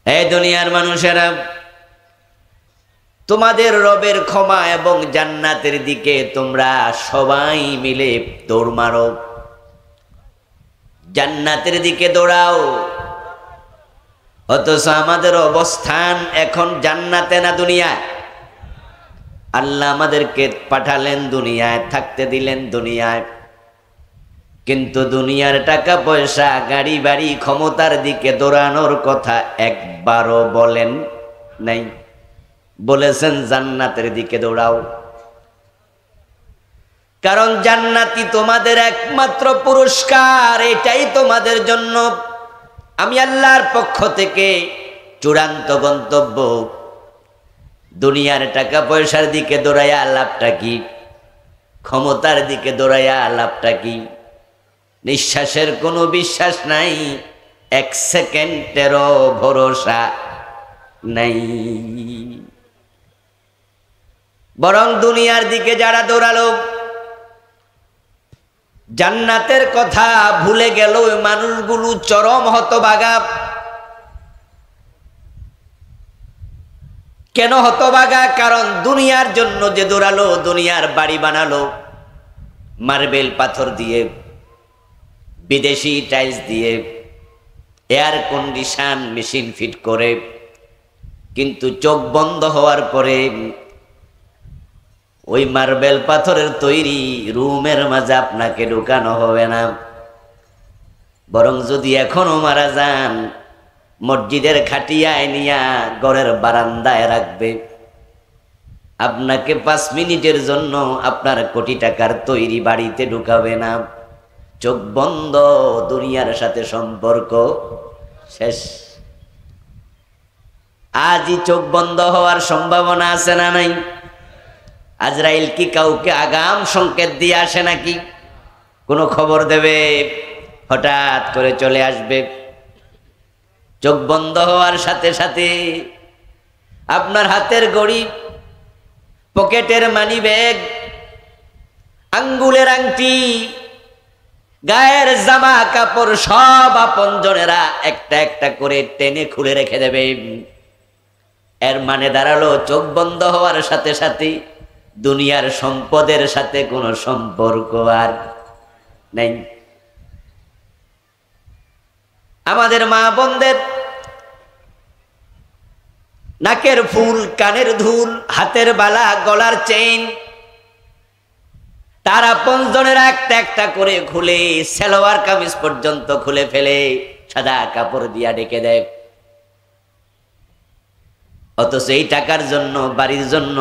এই দুনিয়ার মানুষেরা, তোমাদের রবের ক্ষমা এবং জান্নাতের দিকে তোমরা সবাই মিলে দৌড় মারো, জান্নাতের দিকে দৌড়াও। অথচ আমাদের অবস্থান এখন জান্নাতে না দুনিয়ায়। আল্লাহ আমাদেরকে পাঠালেন দুনিয়ায়, থাকতে দিলেন দুনিয়ায়, কিন্তু দুনিয়ার টাকা পয়সা গাড়ি বাড়ি ক্ষমতার দিকে দৌড়ানোর কথা একবারও বলেন নাই। বলেছেন জান্নাতের দিকে দৌড়াও, কারণ জান্নাতি তোমাদের একমাত্র পুরস্কার। এটাই তোমাদের জন্য আমি আল্লাহর পক্ষ থেকে চূড়ান্ত গন্তব্য। দুনিয়ার টাকা পয়সার দিকে দৌড়াইয়া লাভটা কি? ক্ষমতার দিকে দৌড়াইয়া লাভটা কি? নিঃশ্বাসের কোনো বিশ্বাস নাই, এক সেকেন্ডেরও ভরসা নাই। বরং দুনিয়ার দিকে যারা দৌড়ালো, জান্নাতের কথা ভুলে গেল, ওই মানুষগুলো চরম হতভাগা। কেন হতভাগা? কারণ দুনিয়ার জন্য যে দৌড়ালো, দুনিয়ার বাড়ি বানালো মার্বেল পাথর দিয়ে, বিদেশি টাইলস দিয়ে, এয়ার কন্ডিশন মেশিন ফিট করে, কিন্তু চোখ বন্ধ হওয়ার পরে ওই মার্বেল পাথরের তৈরি রুমের মাঝে আপনাকে ঢুকানো হবে না। বরং যদি এখনো মারা যান, মসজিদের খাটিয়ায় নিয়া ঘরের বারান্দায় রাখবে। আপনাকে 5 মিনিটের জন্য আপনার কোটি টাকার তৈরি বাড়িতে ঢুকাবে না। চোখ বন্ধ, দুনিয়ার সাথে সম্পর্ক শেষ। আজই চোখ বন্ধ হওয়ার সম্ভাবনা আছে না নাই? আজরাইল কি কাউকে আগাম সংকেত দিয়ে আসে নাকি? কোনো খবর দেবে? হঠাৎ করে চলে আসবে। চোখ বন্ধ হওয়ার সাথে সাথে আপনার হাতের ঘড়ি, পকেটের মানি ব্যাগ, আঙ্গুলের আংটি, গায়ের জামা কাপড় সব আপনজনেরা একটা একটা করে টেনে খুলে রেখে দেবে। এর মানে দাঁড়ালো চোখ বন্ধ হওয়ার সাথে সাথে দুনিয়ার সম্পদের সাথে কোনো সম্পর্ক আর নেই। আমাদের মা বোনদের নাকের ফুল, কানের দুল, হাতের বালা, গলার চেইন তার আপনজনেরা একটা একটা করে খুলে, সালোয়ার কামিজ পর্যন্ত খুলে ফেলে সাদা কাপড় দিয়া ঢেকে দেয়। অথচ এই টাকার জন্য, বাড়ির জন্য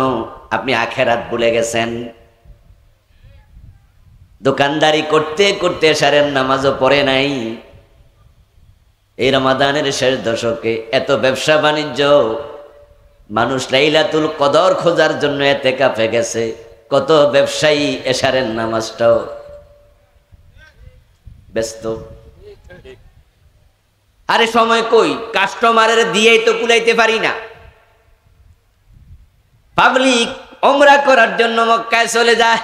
আপনি আখেরাত ভুলে গেছেন। দোকানদারি করতে করতে এশারের নামাজও পড়ে নাই। এই রমাদানের শেষ দশকে এত ব্যবসা বাণিজ্য, মানুষ লাইলাতুল কদর খোঁজার জন্য এতেকাফে গেছে। কত ব্যবসায়ী এশারের নামাজটাও ব্যস্ত। আরে সময় কই? কাস্টমারের দিয়েই তো কুলাইতে পারি না। পাবলিক ওমরা করার জন্য মক্কায় চলে যায়,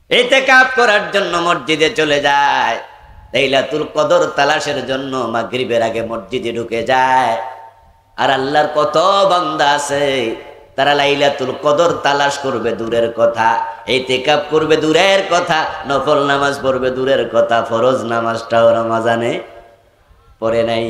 ইতিকাফ করার জন্য মসজিদে চলে যায়, লাইলাতুল কদর তালাশের জন্য মাগরিবের আগে মসজিদে ঢুকে যায়। আর আল্লাহর কত বান্দা আছে, তারা লাইলাতুল কদর তালাশ করবে দূরের কথা, ইতিকাফ করবে দূরের কথা, নফল নামাজ পড়বে দূরের কথা, ফরজ নামাজটাও রমজানে পড়ে নাই।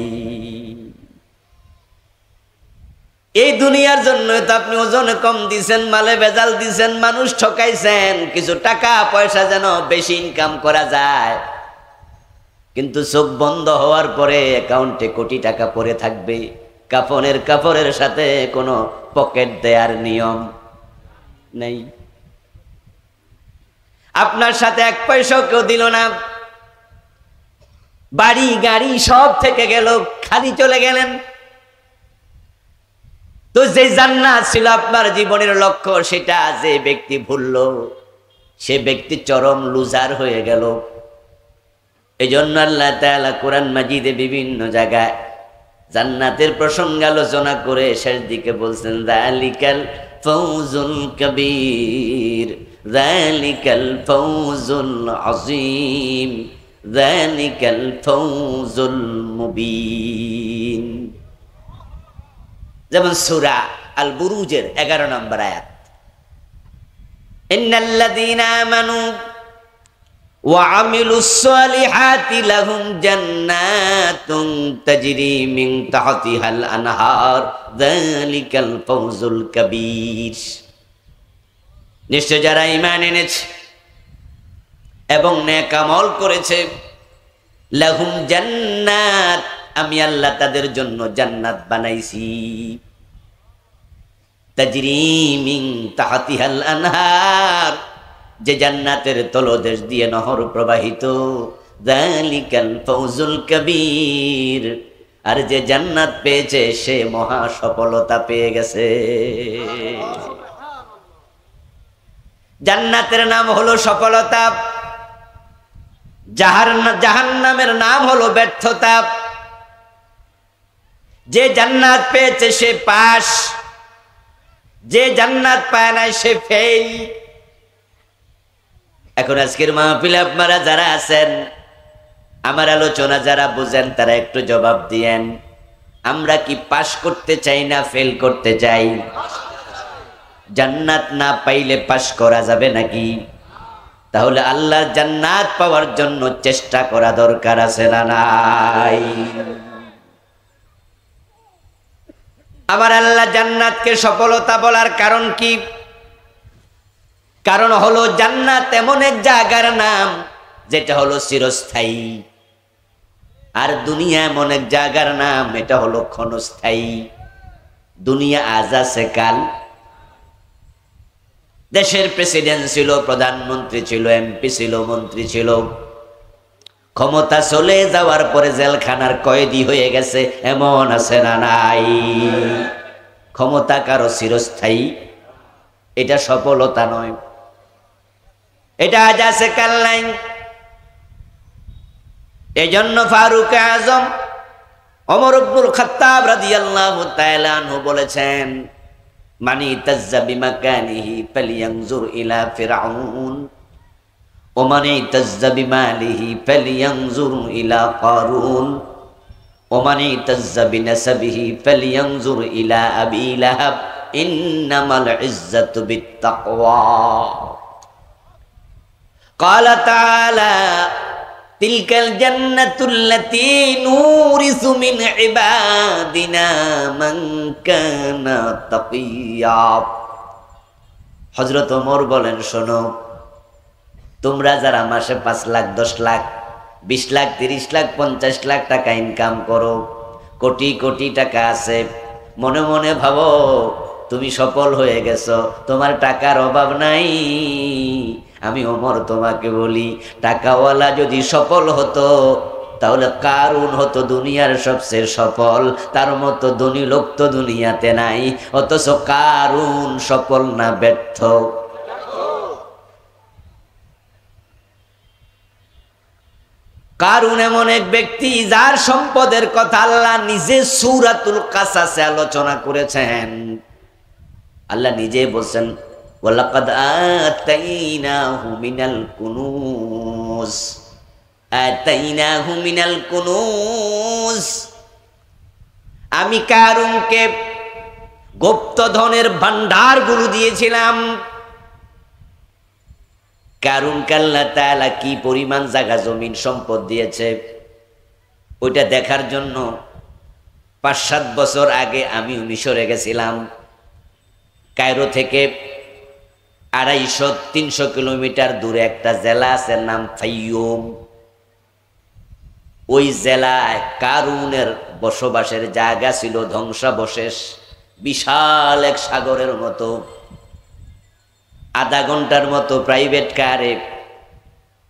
এই দুনিয়ার জন্য তো আপনি ওজনে কম দিছেন, মালে ভেজাল দিছেন, মানুষ ঠকাইছেন, কিছু টাকা পয়সা যেন বেশি ইনকাম করা যায়। কিন্তু চোখ বন্ধ হওয়ার পরে অ্যাকাউন্টে কোটি টাকা পড়ে থাকবে। কাপড়ের সাথে কোনো পকেট দেয়ার নিয়ম নেই। আপনার সাথে 1 পয়সাও কেউ দিল না, বাড়ি গাড়ি সব থেকে গেল, খালি চলে গেলেন। তো যে জান্নাত ছিল আপনার জীবনের লক্ষ্য, সেটা যে ব্যক্তি ভুলল, সে ব্যক্তি চরম লুজার হয়ে গেল। এই জন্য আল্লাহ তাআলা কোরআন মাজিদে বিভিন্ন জায়গায় জান্নাতের প্রসঙ্গ আলোচনা করে শেষ দিকে বলছেন, যালিকাল ফাউজুল কবীর, যালিকাল ফাউজুল আযীম, যালিকাল ফাউজুল মুবিন। যেমন সূরা আল বুরুজের 11 নম্বর আয়াত, ইন্নাল্লাযীনা আমানু ওয়া আমিলুস সালিহাতি লাহুম জান্নাতুন তাজরি মিন তাহতিহাল আনহার যালিকাল ফাউজুল কাবীর। নিশ্চয় যারা ঈমান এনেছে এবং নেক আমল করেছে, লাহুম জান্নাত, আমি আল্লাহ তাদের জন্য জান্নাত বানাইছি, তাজরি মিন তাহতিহাল আনহার, যে জান্নাতের তলদেশ দিয়ে নহর প্রবাহিত, যালিকাল ফাউজুল কাবীর, আর যে জান্নাত পেয়েছে সে মহা সফলতা পেয়ে গেছে। জান্নাতের নাম হলো সফলতা, জাহান্নামের নাম হলো ব্যর্থতা। যে জান্নাত পেয়েছে সে পাস, যে জান্নাত পায় না সে ফেল। এখন আজকের মাহফিলে আপনারা যারা আছেন, আমার আলোচনা যারা বুঝেন, তারা একটু জবাব দিয়েন, আমরা কি পাস করতে চাই না ফেল করতে চাই? জান্নাত না পাইলে পাস করা যাবে নাকি? তাহলে আল্লাহর জান্নাত পাওয়ার জন্য চেষ্টা করা দরকার আছে না নাই? আমার আল্লাহ জান্নাতকে সফলতা বলার কারণ কি? কারণ হলো জান্নাত এমন এক জায়গার নাম যেটা হলো চিরস্থায়ী, আর দুনিয়া এমন এক জায়গার নাম, এটা হলো ক্ষণস্থায়ী। দুনিয়া আজ আছে কাল। দেশের প্রেসিডেন্ট ছিল, প্রধানমন্ত্রী ছিল, এমপি ছিল, মন্ত্রী ছিল, ক্ষমতা চলে যাওয়ার পরে জেলখানার কয়েদি হয়ে গেছে, এমন আছে না নাই? ক্ষমতা কারো চিরস্থায়ী, এটা সফলতা নয়, এটা আজ আছে কাল নাই। এজন্য ফারুক আজম ওমর ইবনুল খাত্তাব রাদিয়াল্লাহু তাআলা আনহু বলেছেন, মানি তাজ্জা বিমাকানিহি ফালিয়ানজুর ইলা ফিরআউন ওয়া মানি তাজ্জা বিমালিহি ফালিয়ানজুর ইলা কারুন ওয়া মানি তাজ্জা বিনাসাবিহি ফালিয়ানজুর ইলা আবি লাহাব ইন্নামাল ইজ্জাতু বিত্তাকওয়া। ক্বালা তাআলা তিলকাল জান্নাতুল্লাতী নুরিসু মিন ইবাদিনা মান কানা তাকিয়া। হযরত ওমর বলেন, শোনো, তোমরা যারা মাসে 5 লাখ, 10 লাখ, 20 লাখ, 30 লাখ, 50 লাখ টাকা ইনকাম করো, কোটি কোটি টাকা আছে, মনে মনে ভাবো তুমি সফল হয়ে গেছো, তোমার টাকার অভাব নাই। আমি ওমর তোমাকে বলি, টাকাওয়ালা যদি সফল হতো তাহলে কারুন হতো দুনিয়ার সবচেয়ে সফল, তার মতো ধনী লোক তো দুনিয়াতে নাই। অথচ কারুন সফল না ব্যর্থ? কারুন এমন এক ব্যক্তি যার সম্পদের কথা আল্লাহ নিজে সূরাতুল কাসাসে আলোচনা করেছেন। আল্লাহ নিজে বলছেন, ওয়ালাকাদ আতাইনাহু মিনাল কুনুজ, আতাইনাহু মিনাল কুনুজ, আমি কারুনকে গুপ্তধনের ভান্ডারগুলো দিয়েছিলাম। কারুনকে আল্লাহ তাআলা কি পরিমাণ জায়গা জমিন সম্পদ দিয়েছে ওইটা দেখার জন্য 5-7 বছর আগে আমি মিশরে গেছিলাম। কায়রো থেকে 250-300 কিলোমিটার দূরে একটা জেলা আছে, নাম ফাইয়ুম। ওই জেলায় কারুনের বসবাসের জায়গা ছিল ধ্বংসাবশেষ, বিশাল এক সাগরের মতো। আধা ঘন্টার মতো প্রাইভেট কারে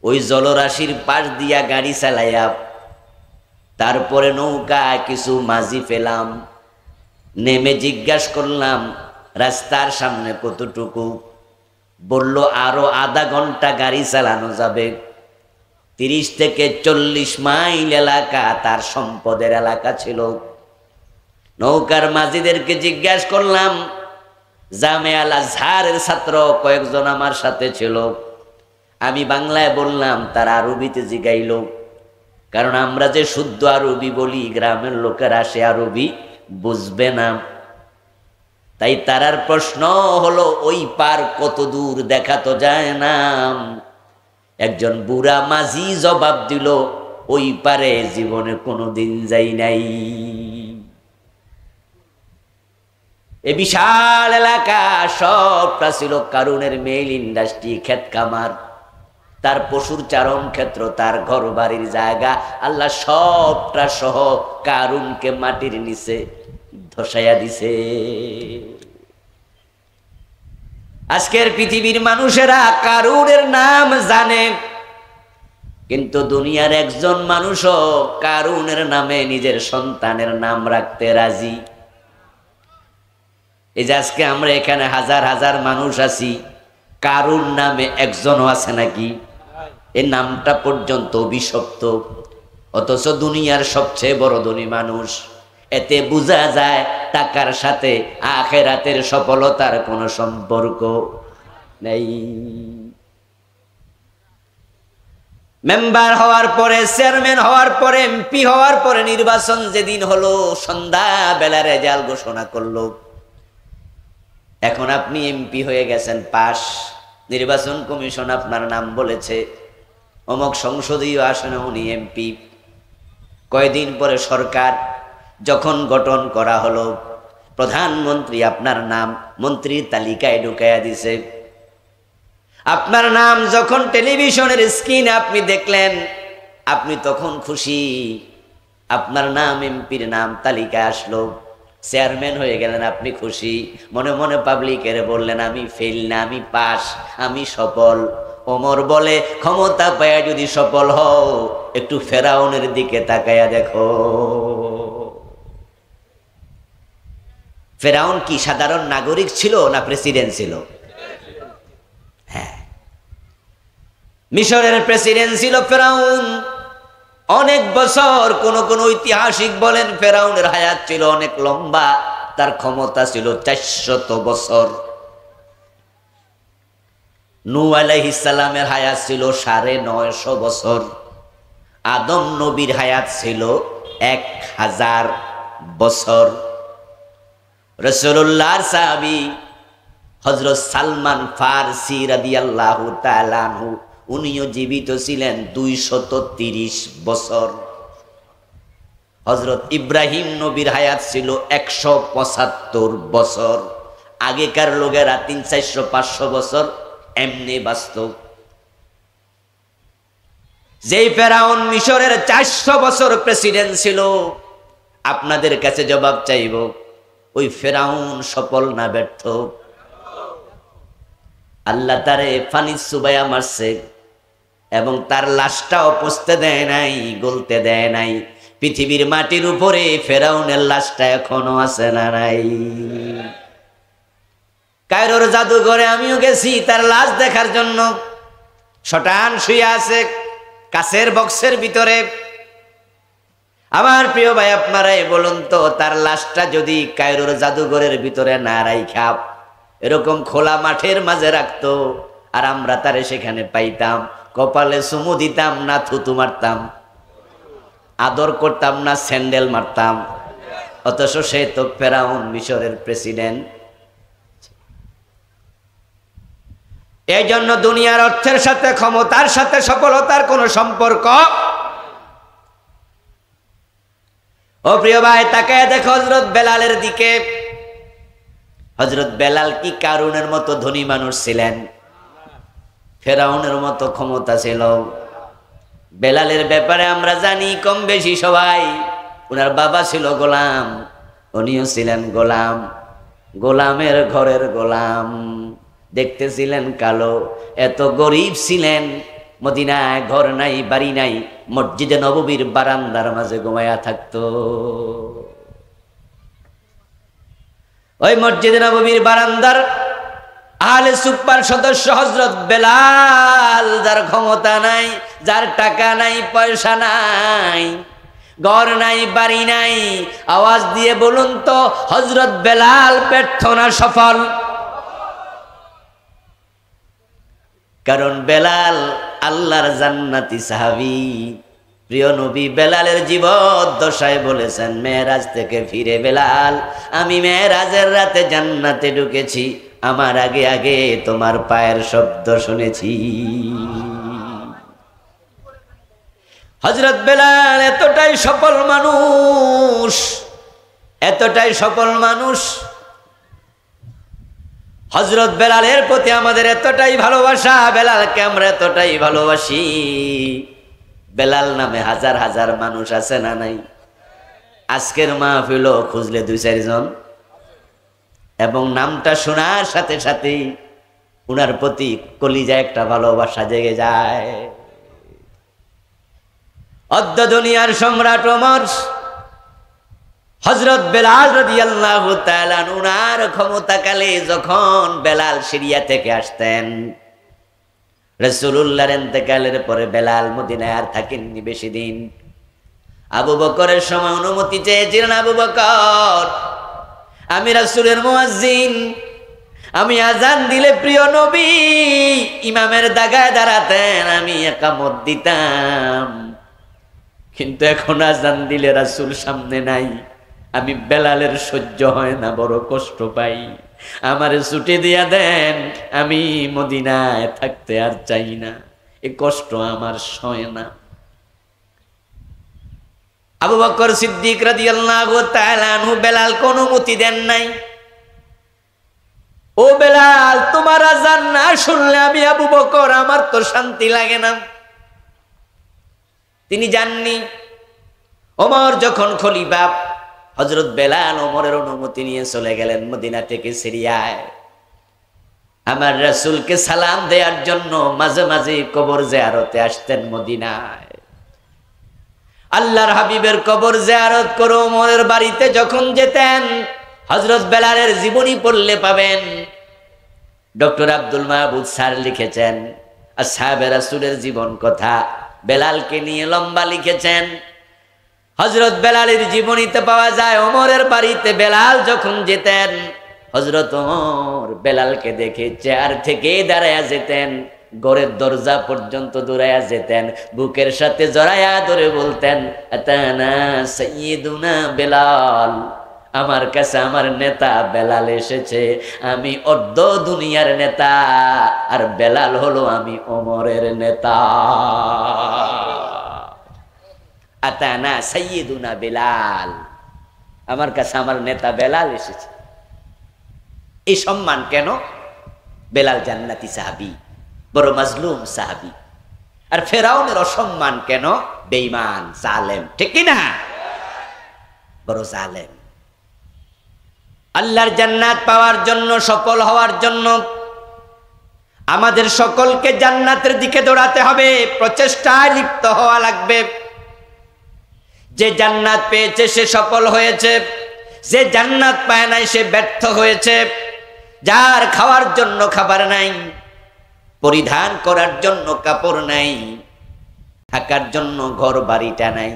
ওই জলরাশির পাশ দিয়া গাড়ি চালাইয়া তারপরে নৌকা কিছু মাঝি পেলাম, নেমে জিজ্ঞাসা করলাম রাস্তার সামনে কতটুকু? বলল আরো আধা ঘন্টা গাড়ি চালানো যাবে। 30 থেকে 40 মাইল এলাকা তার সম্পদের এলাকা ছিল। নৌকার মাঝিদেরকে জিজ্ঞাসা করলাম, জামিয়া আল আজহারের ছাত্র কয়েকজন আমার সাথে ছিল, আমি বাংলায় বললাম, তারা আরবিতে জিগাইল, কারণ আমরা যে শুদ্ধ আরবি বলি, গ্রামের লোকেরা সে আরবি বুঝবে না। তাই তারার প্রশ্ন হলো ওই পার কত দূর দেখা তো যায় না। একজন বুড়া মাঝি জবাব দিল, ওই পারে জীবনে কোনোদিন যাই নাই। এ বিশাল এলাকা সবটা ছিল কারুনের মেইল ইন্ডাস্ট্রি, ক্ষেত খামার, তার পশুর চারণ ক্ষেত্র, তার ঘর বাড়ির জায়গা, আল্লাহ সবটা সহ কারুনকে মাটির নিচে ধসাইয়া দিছে। আজকের পৃথিবীর মানুষেরা কারুনের নাম জানে, কিন্তু দুনিয়ার একজন মানুষও কারুনের নামে নিজের সন্তানের নাম রাখতে রাজি। এই যে আজকে আমরা এখানে হাজার হাজার মানুষ আছি, কারুন নামে একজনও আছে নাকি? এই নামটা পর্যন্ত অভিশপ্ত, অথচ দুনিয়ার সবচেয়ে বড় ধনী মানুষ। এতে বোঝা যায় টাকার সাথে আখিরাতের সফলতার কোনো সম্পর্ক নেই। মেম্বার হওয়ার পরে, চেয়ারম্যান হওয়ার পরে, এমপি হওয়ার পরে নির্বাচন যেদিন হলো, সন্ধ্যা বেলা রেজাল্ট ঘোষণা করলো, এখন আপনি এমপি হয়ে গেছেন, পাস। নির্বাচন কমিশন আপনার নাম বলেছে, অমুক সংসদীয় আসনে উনি এমপি। কয়দিন পরে সরকার যখন গঠন করা হলো, প্রধানমন্ত্রী আপনার নাম মন্ত্রীর তালিকায় ঢুকাইয়া দিছে। আপনার নাম যখন টেলিভিশনের স্ক্রিনে আপনি দেখলেন, আপনি তখন খুশি, আপনার নাম এমপির নাম তালিকায় আসলো, চেয়ারম্যান হয়ে গেলেন, আপনি খুশি। মনে মনে পাবলিকের বললেন, আমি ফেল না, আমি পাস, আমি সফল। ওমর বলে, ক্ষমতা পায়া যদি সফল হও, একটু ফেরাউনের দিকে তাকায়া দেখো। ফেরাউন কি সাধারণ নাগরিক ছিল না প্রেসিডেন্ট ছিল? হ্যাঁ, মিশরের প্রেসিডেন্ট ছিল ফেরাউন অনেক বছর। কোন কোন ঐতিহাসিক বলেন ফেরাউনের হায়াত ছিল অনেক লম্বা, তার ক্ষমতা ছিল 400 বছর। নূহ আলাইহিস সালামের হায়াত ছিল 950 বছর। আদম নবীর হায়াত ছিল 1000 বছর। রাসূলুল্লাহর সাহাবী হযরত সালমান ফারসি রাদিয়াল্লাহু তাআলা আনহু, উনিও জীবিত ছিলেন 230 বছর। হযরত ইব্রাহিম নবীর হায়াত ছিল 175 বছর। আগেকার লোকেরা 300, 400, 500 বছর এমনি বাস্তব। যেই ফেরাউন মিশরের 400 বছর প্রেসিডেন্ট ছিল, আপনাদের কাছে জবাব চাইব, ওই ফেরাউন সফল না ব্যর্থ? আল্লাহ তারে ফানি চুবাইয়া মারছে এবং তার লাশটাও পচতে দেয় নাই, গলতে দেয় নাই। পৃথিবীর মাটির উপরে ফেরাউনের লাশটা এখনো আছে না নাই? কায়রোর জাদুঘরে আমিও গেছি তার লাশ দেখার জন্য। শটান শুয়ে আছে কাচের বক্সের ভিতরে। আমার প্রিয় ভাই, আপনারাই বলুন তো, তার লাশটা যদি কায়রোর জাদুঘরের ভিতরে না রাইখা এরকম খোলা মাঠের মাঝে রাখতো, আর আমরা তারে সেখানে পাইতাম, কপালে চুমু দিতাম না থুতু মারতাম, আদর করতাম না স্যান্ডেল মারতাম, অথচ সে তো ফেরাউন মিশরের প্রেসিডেন্ট। এই জন্য দুনিয়ার অর্থের সাথে, ক্ষমতার সাথে সফলতার কোনো সম্পর্ক। ও প্রিয় ভাই, তাকায় দেখো হযরত বেলালের দিকে। হযরত বেলাল কি কারুনের মতো ধনী মানুষ ছিলেন? ফেরাউনের মতো ক্ষমতা ছিল? বেলালের ব্যাপারে আমরা জানি কম বেশি সবাই। ওনার বাবা ছিল গোলাম, উনিও ছিলেন গোলাম, গোলামের ঘরের গোলাম। দেখতে ছিলেন কালো, এত গরিব ছিলেন, মদিনায় ঘর নাই, বাড়ি নাই, মসজিদে নববীর বারান্দার মাঝে ঘুমায়া থাকতো। ওই মসজিদে নববীর বারান্দার আহলে সুপার সদস্য হযরত বেলাল, যার ক্ষমতা নাই, যার টাকা নাই, পয়সা নাই, ঘর নাই, বাড়ি নাই, আওয়াজ দিয়ে বলুন তো হযরত বেলাল ব্যর্থ না সফল? কারণ বেলাল আল্লাহর জান্নাতি সাহাবী, প্রিয় নবী বেলালের জীবদ্দশায় বলেছেন, মেরাজ থেকে ফিরে বেলাল, আমি মেরাজের রাতে জান্নাতে ঢুকেছি, আমার আগে আগে তোমার পায়ের শব্দ শুনেছি। হযরত বেলাল এতটাই সফল মানুষ, এতটাই সফল মানুষ, হযরত বেলালের প্রতি আমাদের এতটাই ভালোবাসা, বেলালকে আমরা এতটাই ভালোবাসি। বেলাল নামে হাজার হাজার মানুষ আছে না নাই? আজকের মাহফিল খুঁজলে 2-4 জন, এবং নামটা শোনার সাথে সাথেই উনার প্রতি কলিজায় একটা ভালোবাসা জেগে যায়। অদ্য দুনিয়ার সম্রাট ওমর হযরত বেলাল রাদিয়াল্লাহু তাআলা উনার ক্ষমতাকালে যখন বেলাল সিরিয়া থেকে আসতেন, রাসূলুল্লাহর ইন্তেকালের পরে বেলাল মদিনায় আর থাকেননি বেশি দিন। আবু বকরের সময় অনুমতি চেয়েছিলেন, আবু বকর আমি রাসূলের মুয়াজ্জিন, আমি আজান দিলে প্রিয় নবী ইমামের দাগায় দাঁড়াতেন, আমি ইকামত দিতাম, কিন্তু এখন আজান দিলে রাসূল সামনে নাই, আমি বেলালের সহ্য হয় না, বড় কষ্ট পাই, আমারে ছুটি দিয়া দেন, আমি মদিনায় থাকতে আর চাই না, এই কষ্ট আমার সয় না। আবু বকর সিদ্দিক রাদিয়াল্লাহু তাআলা আনহু বেলালকে অনুমতি দেন নাই। ও বেলাল, তোমার আজান না শুনলে আমি আবু বকর আমার তো শান্তি লাগে না। তিনি জাননি। ওমর যখন খলিফা, হযরত বেলাল ওমরের অনুমতি নিয়ে চলে গেলেন মদিনা থেকে সিরিয়ায়। আমার রাসূলকে সালাম দেওয়ার জন্য মাঝে মাঝে কবর জিয়ারতে আসতেন মদিনায়। আল্লাহর হাবিবের কবর জিয়ারত করে ওমরের বাড়িতে যখন যেতেন, হযরত বেলালের জীবনী পড়লে পাবেন। ডক্টর আব্দুল মাহবুব স্যার লিখেছেন আসহাবে রাসূলের জীবন কথা, বেলালকে নিয়ে লম্বা লিখেছেন। হযরত বেলালের জীবনীতে পাওয়া যায়, ওমরের বাড়িতে বেলাল যখন যেতেন, হযরত ওমর বেলালকে দেখে চেয়ার থেকে দাঁড়ায়া যেতেন, ঘরের দরজা পর্যন্ত দৌড়ায়া যেতেন, বুকের সাথে জড়ায়া ধরে বলতেন, আতানা সাইয়্যিদুনা বেলাল, আমার কাছে আমার নেতা বেলাল এসেছে, আমি অর্ধ দুনিয়ার নেতা, আর বেলাল হলো আমি ওমরের নেতা। আতানা সাইয়্যিদুনা বেলাল, আমার কাছে আমার নেতা বেলাল এসেছে। এই সম্মান কেন? বেলাল জান্নাতি সাহাবী, বড় মাজলুম সাহাবী। আর ফেরাউনের অসম্মান কেন? বেঈমান, জালেম, ঠিক কি না? বড় জালেম। আল্লাহর জান্নাত পাওয়ার জন্য, সফল হওয়ার জন্য আমাদের সকলকে জান্নাতের দিকে দৌড়াতে হবে, প্রচেষ্টায় লিপ্ত হওয়া লাগবে। যে জান্নাত পেয়েছে সে সফল হয়েছে, যে জান্নাত পায় নাই সে ব্যর্থ হয়েছে। যার খাওয়ার জন্য খাবার নাই, পরিধান করার জন্য কাপড় নাই, থাকার জন্য ঘর বাড়িটা নাই।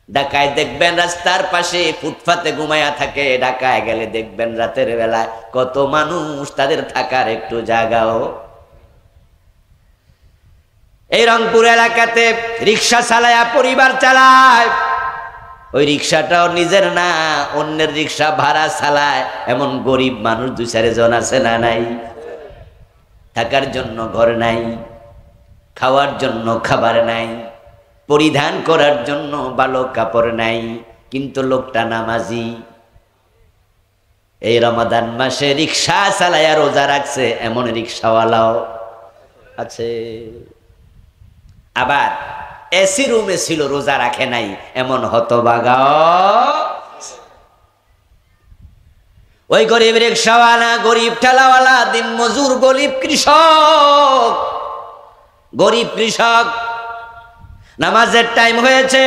ঢাকায় দেখবেন রাস্তার পাশে ফুটপাতে ঘুমায়া থাকে, ঢাকায় গেলে দেখবেন রাতের বেলায় কত মানুষ, তাদের থাকার একটু জায়গাও। এই রংপুর এলাকাতে রিক্সা চালায়া পরিবার চালায়, ওই রিক্সাটাও নিজের না, অন্যের রিক্সা ভাড়া চালায়, এমন গরিব মানুষ 2-4 জন আছে না নাই? থাকার জন্য ঘর নাই, খাওয়ার জন্য খাবার নাই, পরিধান করার জন্য ভালো কাপড় নাই, কিন্তু লোকটা নামাজি। এই রমাদান মাসে রিক্সা চালায়া রোজা রাখছে, এমন রিক্সাওয়ালাও আছে। আবার এসি রুমে ছিল, রোজা রাখে নাই, এমন হতভাগা। ওই গরিব রিক্সাওয়ালা, গরিব ঠেলাওয়ালা, দিন মজুর, গরিব কৃষক, গরিব কৃষক, নামাজের টাইম হয়েছে,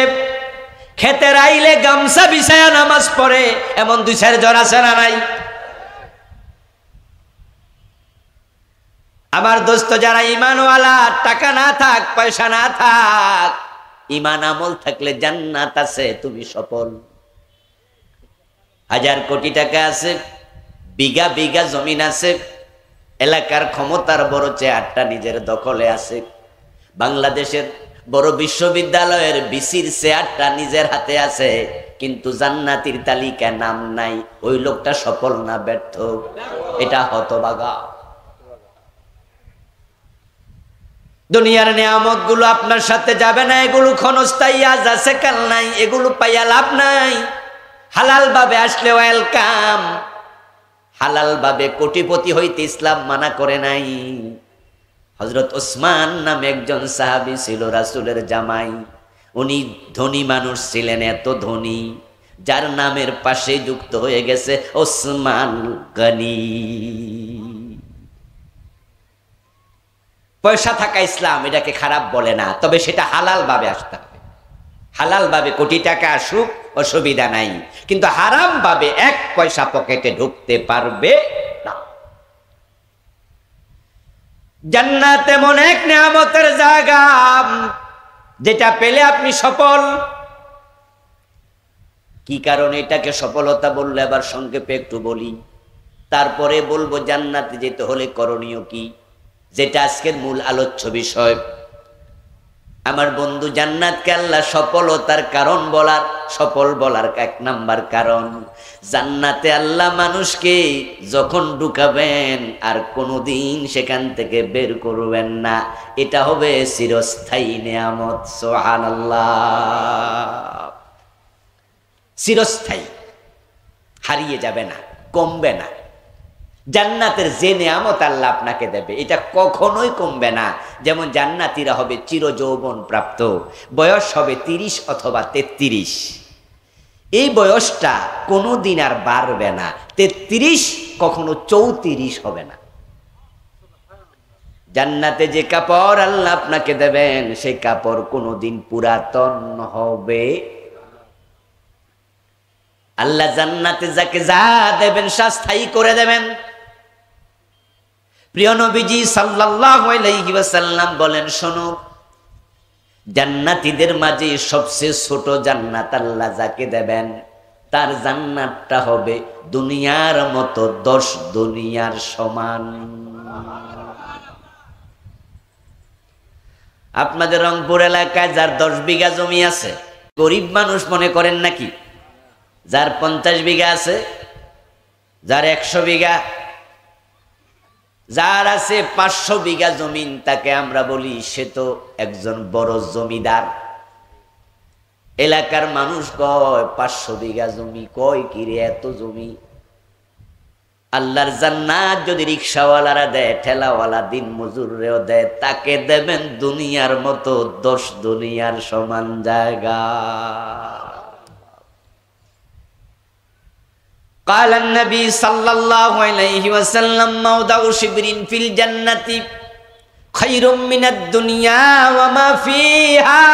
খেতে আইলে গামছা বিছায়া নামাজ পড়ে, এমন 2-4 জন আছে না নাই? আমার দোস্ত যারা ইমানওয়ালা, টাকা না থাক, পয়সা না থাক, ইমান আমল থাকলে জান্নাত আছে, তুমি সফল। 1000 কোটি টাকা আছে, বিঘা বিঘা জমিন আছে, এলাকার ক্ষমতার বড় চেয়ারটা নিজের দখলে আছে, বাংলাদেশের বড় বিশ্ববিদ্যালয়ের বিসির চেয়ারটা নিজের হাতে আছে, কিন্তু জান্নাতীর তালিকায় নাম নাই। ওই লোকটা সফল না ব্যর্থ? এটা হতভাগা। দুনিয়ার নিয়ামত গুলো আপনার সাথে যাবে না, এগুলো ক্ষণস্থায়ী, আজ আছে কাল নাই, এগুলো পাইয়া লাভ নাই। হালাল ভাবে আসলে ওয়েলকাম। হালাল ভাবে কোটিপতি হইতে ইসলাম মানা করে নাই। হযরত ওসমান নামে একজন সাহাবী ছিল, রাসূলের জামাই। উনি ধনী মানুষ ছিলেন, এত ধনী যার নামের পাশে যুক্ত হয়ে গেছে ওসমান গনি। পয়সা থাকা ইসলাম এটাকে খারাপ বলে না, তবে সেটা হালাল ভাবে আসতে হবে। হালাল ভাবে কোটি টাকা আসুক, অসুবিধা নাই, কিন্তু হারাম ভাবে এক পয়সা পকেটে ঢুকতে পারবে না। জান্নাত এমন এক নিয়ামতের জায়গা, যেটা পেলে আপনি সফল। কি কারণে এটাকে সফলতা বললে আবার সংক্ষেপে একটু বলি, তারপরে বলবো জান্নাতে যেতে হলে করণীয় কি, যেটা আজকের মূল আলোচ্য বিষয়। আমার বন্ধু, জান্নাতকে আল্লাহ সফলতার কারণ বলার, সফল বলার এক নাম্বার কারণ, জান্নাতে আল্লাহ মানুষকে যখন ঢুকাবেন আর কোনোদিন সেখান থেকে বের করবেন না। এটা হবে চিরস্থায়ী নিয়ামত। সুবহানাল্লাহ। চিরস্থায়ী, হারিয়ে যাবে না, কমবে না। জান্নাতের যে নিয়ামত আল্লাহ আপনাকে দেবে এটা কখনোই কমবে না। যেমন জান্নাতীরা হবে চিরযৌবন প্রাপ্ত, বয়স হবে 30 অথবা 33। এই বয়সটা কোনোদিন আর বাড়বে না। 33 কখনো 34 হবে না। জান্নাতে যে কাপড় আল্লাহ আপনাকে দেবেন সেই কাপড় কোনোদিন পুরাতন হবে। আল্লাহ জান্নাতে যাকে যা দেবেন স্থায়ী করে দেবেন। প্রিয় নবীজি সাল্লাল্লাহু আলাইহি ওয়াসাল্লাম বলেন, শোনো, জান্নাতীদের মাঝে সবচেয়ে ছোট জান্নাত আল্লাহ যাকে দেবেন তার জান্নাতটা হবে দুনিয়ার মতো 10 দুনিয়ার সমান। আপনাদের রংপুর এলাকায় যার 10 বিঘা জমি আছে, গরিব মানুষ মনে করেন নাকি? যার 50 বিঘা আছে, যার 100 বিঘা, যার আছে 500 বিঘা জমিন, তাকে আমরা বলি সে তো একজন বড় জমিদার। এলাকার মানুষ কয় 500 বিঘা জমি, কয় কিরে এত জমি? আল্লাহর জান্নাত যদি রিকশাওয়ালারা দেয়, ঠেলাওয়ালা দিন মজুররেও দেয়, তাকে দেবেন দুনিয়ার মতো 10 দুনিয়ার সমান জায়গা। قال النبي صلى الله عليه وسلم موضع شبر في الجنة خير من الدنيا وما فيها।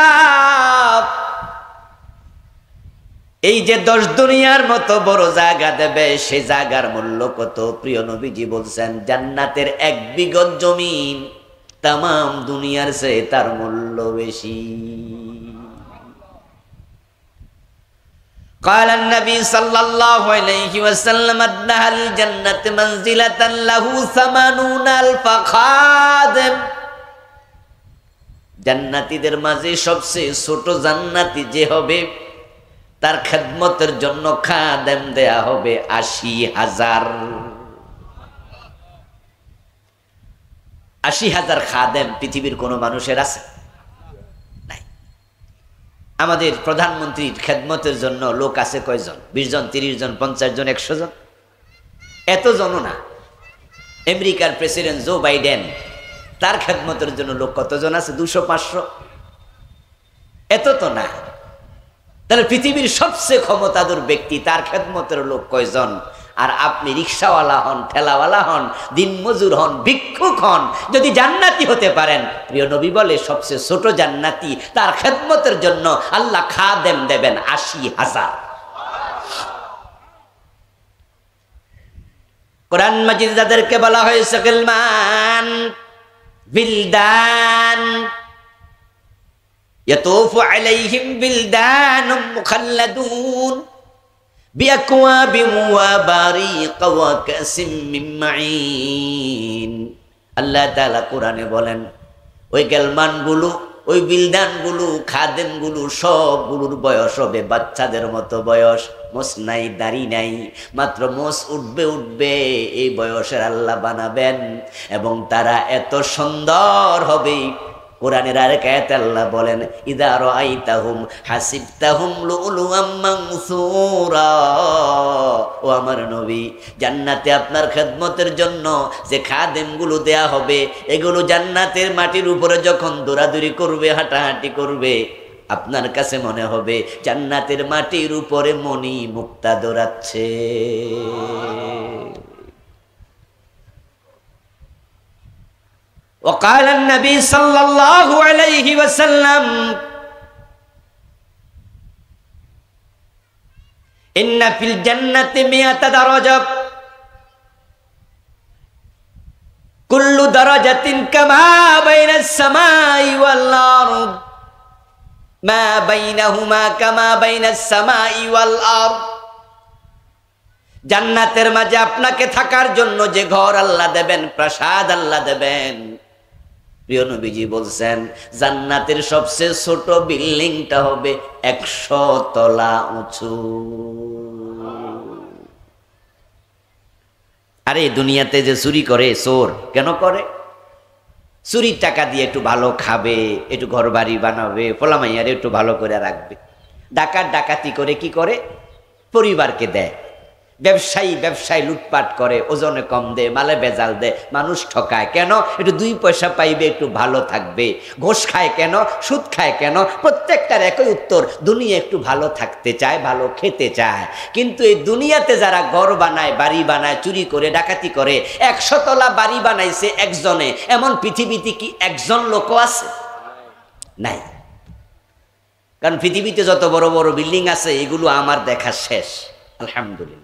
এই যে 10 দুনিয়ার মতো বড় জায়গা দেবে, সেই জায়গার মূল্য কত? প্রিয় নবীজি বলছেন, জান্নাতের 1 বিঘত জমিন तमाम দুনিয়ার চেয়ে তার মূল্য বেশি। قال النبي صلى الله عليه وسلم أدنى الجنة منزلة له 80,000 خادم। জান্নাতীদের মাঝে সবচেয়ে ছোট জান্নাতি যে হবে তার খেদমতের জন্য খাদেম দেয়া হবে 80,000। 80,000 খাদেম পৃথিবীর কোন মানুষের আছে? নাই। আমাদের প্রধানমন্ত্রীর খেদমতের জন্য লোক আছে কয়জন? 20 জন, 30 জন, 50 জন, 100 জন? এতজনও না। আমেরিকার প্রেসিডেন্ট জো বাইডেন, তার খেদমতের জন্য লোক কতজন আছে? 200-500? এত তো না। তাহলে পৃথিবীর সবচেয়ে ক্ষমতাধর ব্যক্তি, তার খেদমতের লোক কয়জন? আর আপনি রিকশাওয়ালা হন, ঠেলাওয়ালা হন, দিনমজুর হন, ভিক্ষুক হন, যদি জান্নাতি হতে পারেন, প্রিয় নবী বলে সবচেয়ে ছোট জান্নাতি, তার খেদমতের জন্য আল্লাহ খাদেম দেবেন 80,000। কোরআন মাজিদ যাদেরকে বলা হয়েছে গিলমান, বিলদান, ইয়াতুফু আলাইহিম বিলদানুম মুখাল্লাদুন বিআকওয়াবিন ওয়া বারিক ওয়া কাসিম মিন মাঈন। আল্লাহ তাআলা কোরআনে বলেন, ওই গেলমানগুলো ওই বিলদানগুলো খাদেমগুলো সবগুলোর বয়স হবে বাচ্চাদের মতো বয়স, মোষ নাই দাড়ি নাই, মাত্র মোষ উঠবে উঠবে এই বয়সের আল্লাহ বানাবেন এবং তারা এত সুন্দর হবে। কোরআনের আরেক আয়াতে আল্লাহ বলেন ইদা রাআইতাহুম হাসিবতাহুম লুলুআম মানসুরা। ও আমার নবী, জান্নাতে আপনার খেদমতের জন্য যে খাদেমগুলো দেয়া হবে এগুলো জান্নাতের মাটির উপরে যখন দৌড়াদৌড়ি করবে, হাঁটাহাঁটি করবে, আপনার কাছে মনে হবে জান্নাতের মাটির উপরে মণি মুক্তা দৌড়াচ্ছে। وقال النبي صلى الله عليه وسلم إن في الجنة 100 درجة كل درجة كما بين السماء والأرض ما بينهما كما بين السماء والأرض। জান্নাতের মাঝে আপনাকে থাকার জন্য যে ঘর আল্লাহ দেবেন, প্রাসাদ আল্লাহ দেবেন, প্রিয় নবীজি বলছেন জান্নাতের সবচেয়ে ছোট বিল্ডিংটা হবে 100 তলা উঁচু। আরে দুনিয়াতে যে চুরি করে চোর কেন করে? চুরির টাকা দিয়ে একটু ভালো খাবে, একটু ঘর বাড়ি বানাবে, পোলামাইয়ারে একটু ভালো করে রাখবে। ডাকাতি করে কি করে? পরিবারকে দেয়। ব্যবসায়ী লুটপাট করে, ওজনে কম দেয়, মালে বেজাল দেয়, মানুষ ঠকায় কেন? একটু 2 পয়সা পাইবে, একটু ভালো থাকবে। ঘোষ খায় কেন? সুদ খায় কেন? প্রত্যেকটার একই উত্তর, দুনিয়া একটু ভালো থাকতে চায়, ভালো খেতে চায়। কিন্তু এই দুনিয়াতে যারা ঘর বানায়, বাড়ি বানায়, চুরি করে, ডাকাতি করে, 100 তলা বাড়ি বানাইছে একজনে, এমন পৃথিবীতে কি একজন লোকও আছে? নাই। কারণ পৃথিবীতে যত বড় বড় বিল্ডিং আছে এগুলো আমার দেখা শেষ, আলহামদুলিল্লাহ।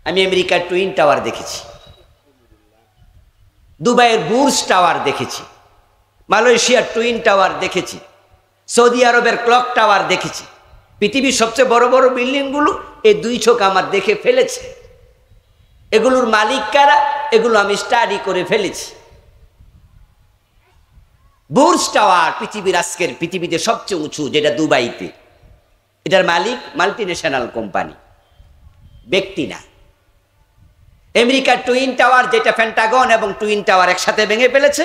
আমি আমেরিকার টুইন টাওয়ার দেখেছি, দুবাইয়ের বুর্জ টাওয়ার দেখেছি, মালয়েশিয়ার টুইন টাওয়ার দেখেছি, সৌদি আরবের ক্লক টাওয়ার দেখেছি। পৃথিবীর সবচেয়ে বড় বড় বিল্ডিংগুলো এই 2 চোখ আমার দেখে ফেলেছে। এগুলোর মালিক কারা এগুলো আমি স্টাডি করে ফেলেছি। বুর্জ টাওয়ার পৃথিবীতে সবচেয়ে উঁচু, যেটা দুবাইতে, এটার মালিক মাল্টিন্যাশনাল কোম্পানি, ব্যক্তি না। আমেরিকার টুইন টাওয়ার, যেটা পেন্টাগন এবং টুইন টাওয়ার একসাথে ভেঙে ফেলেছে,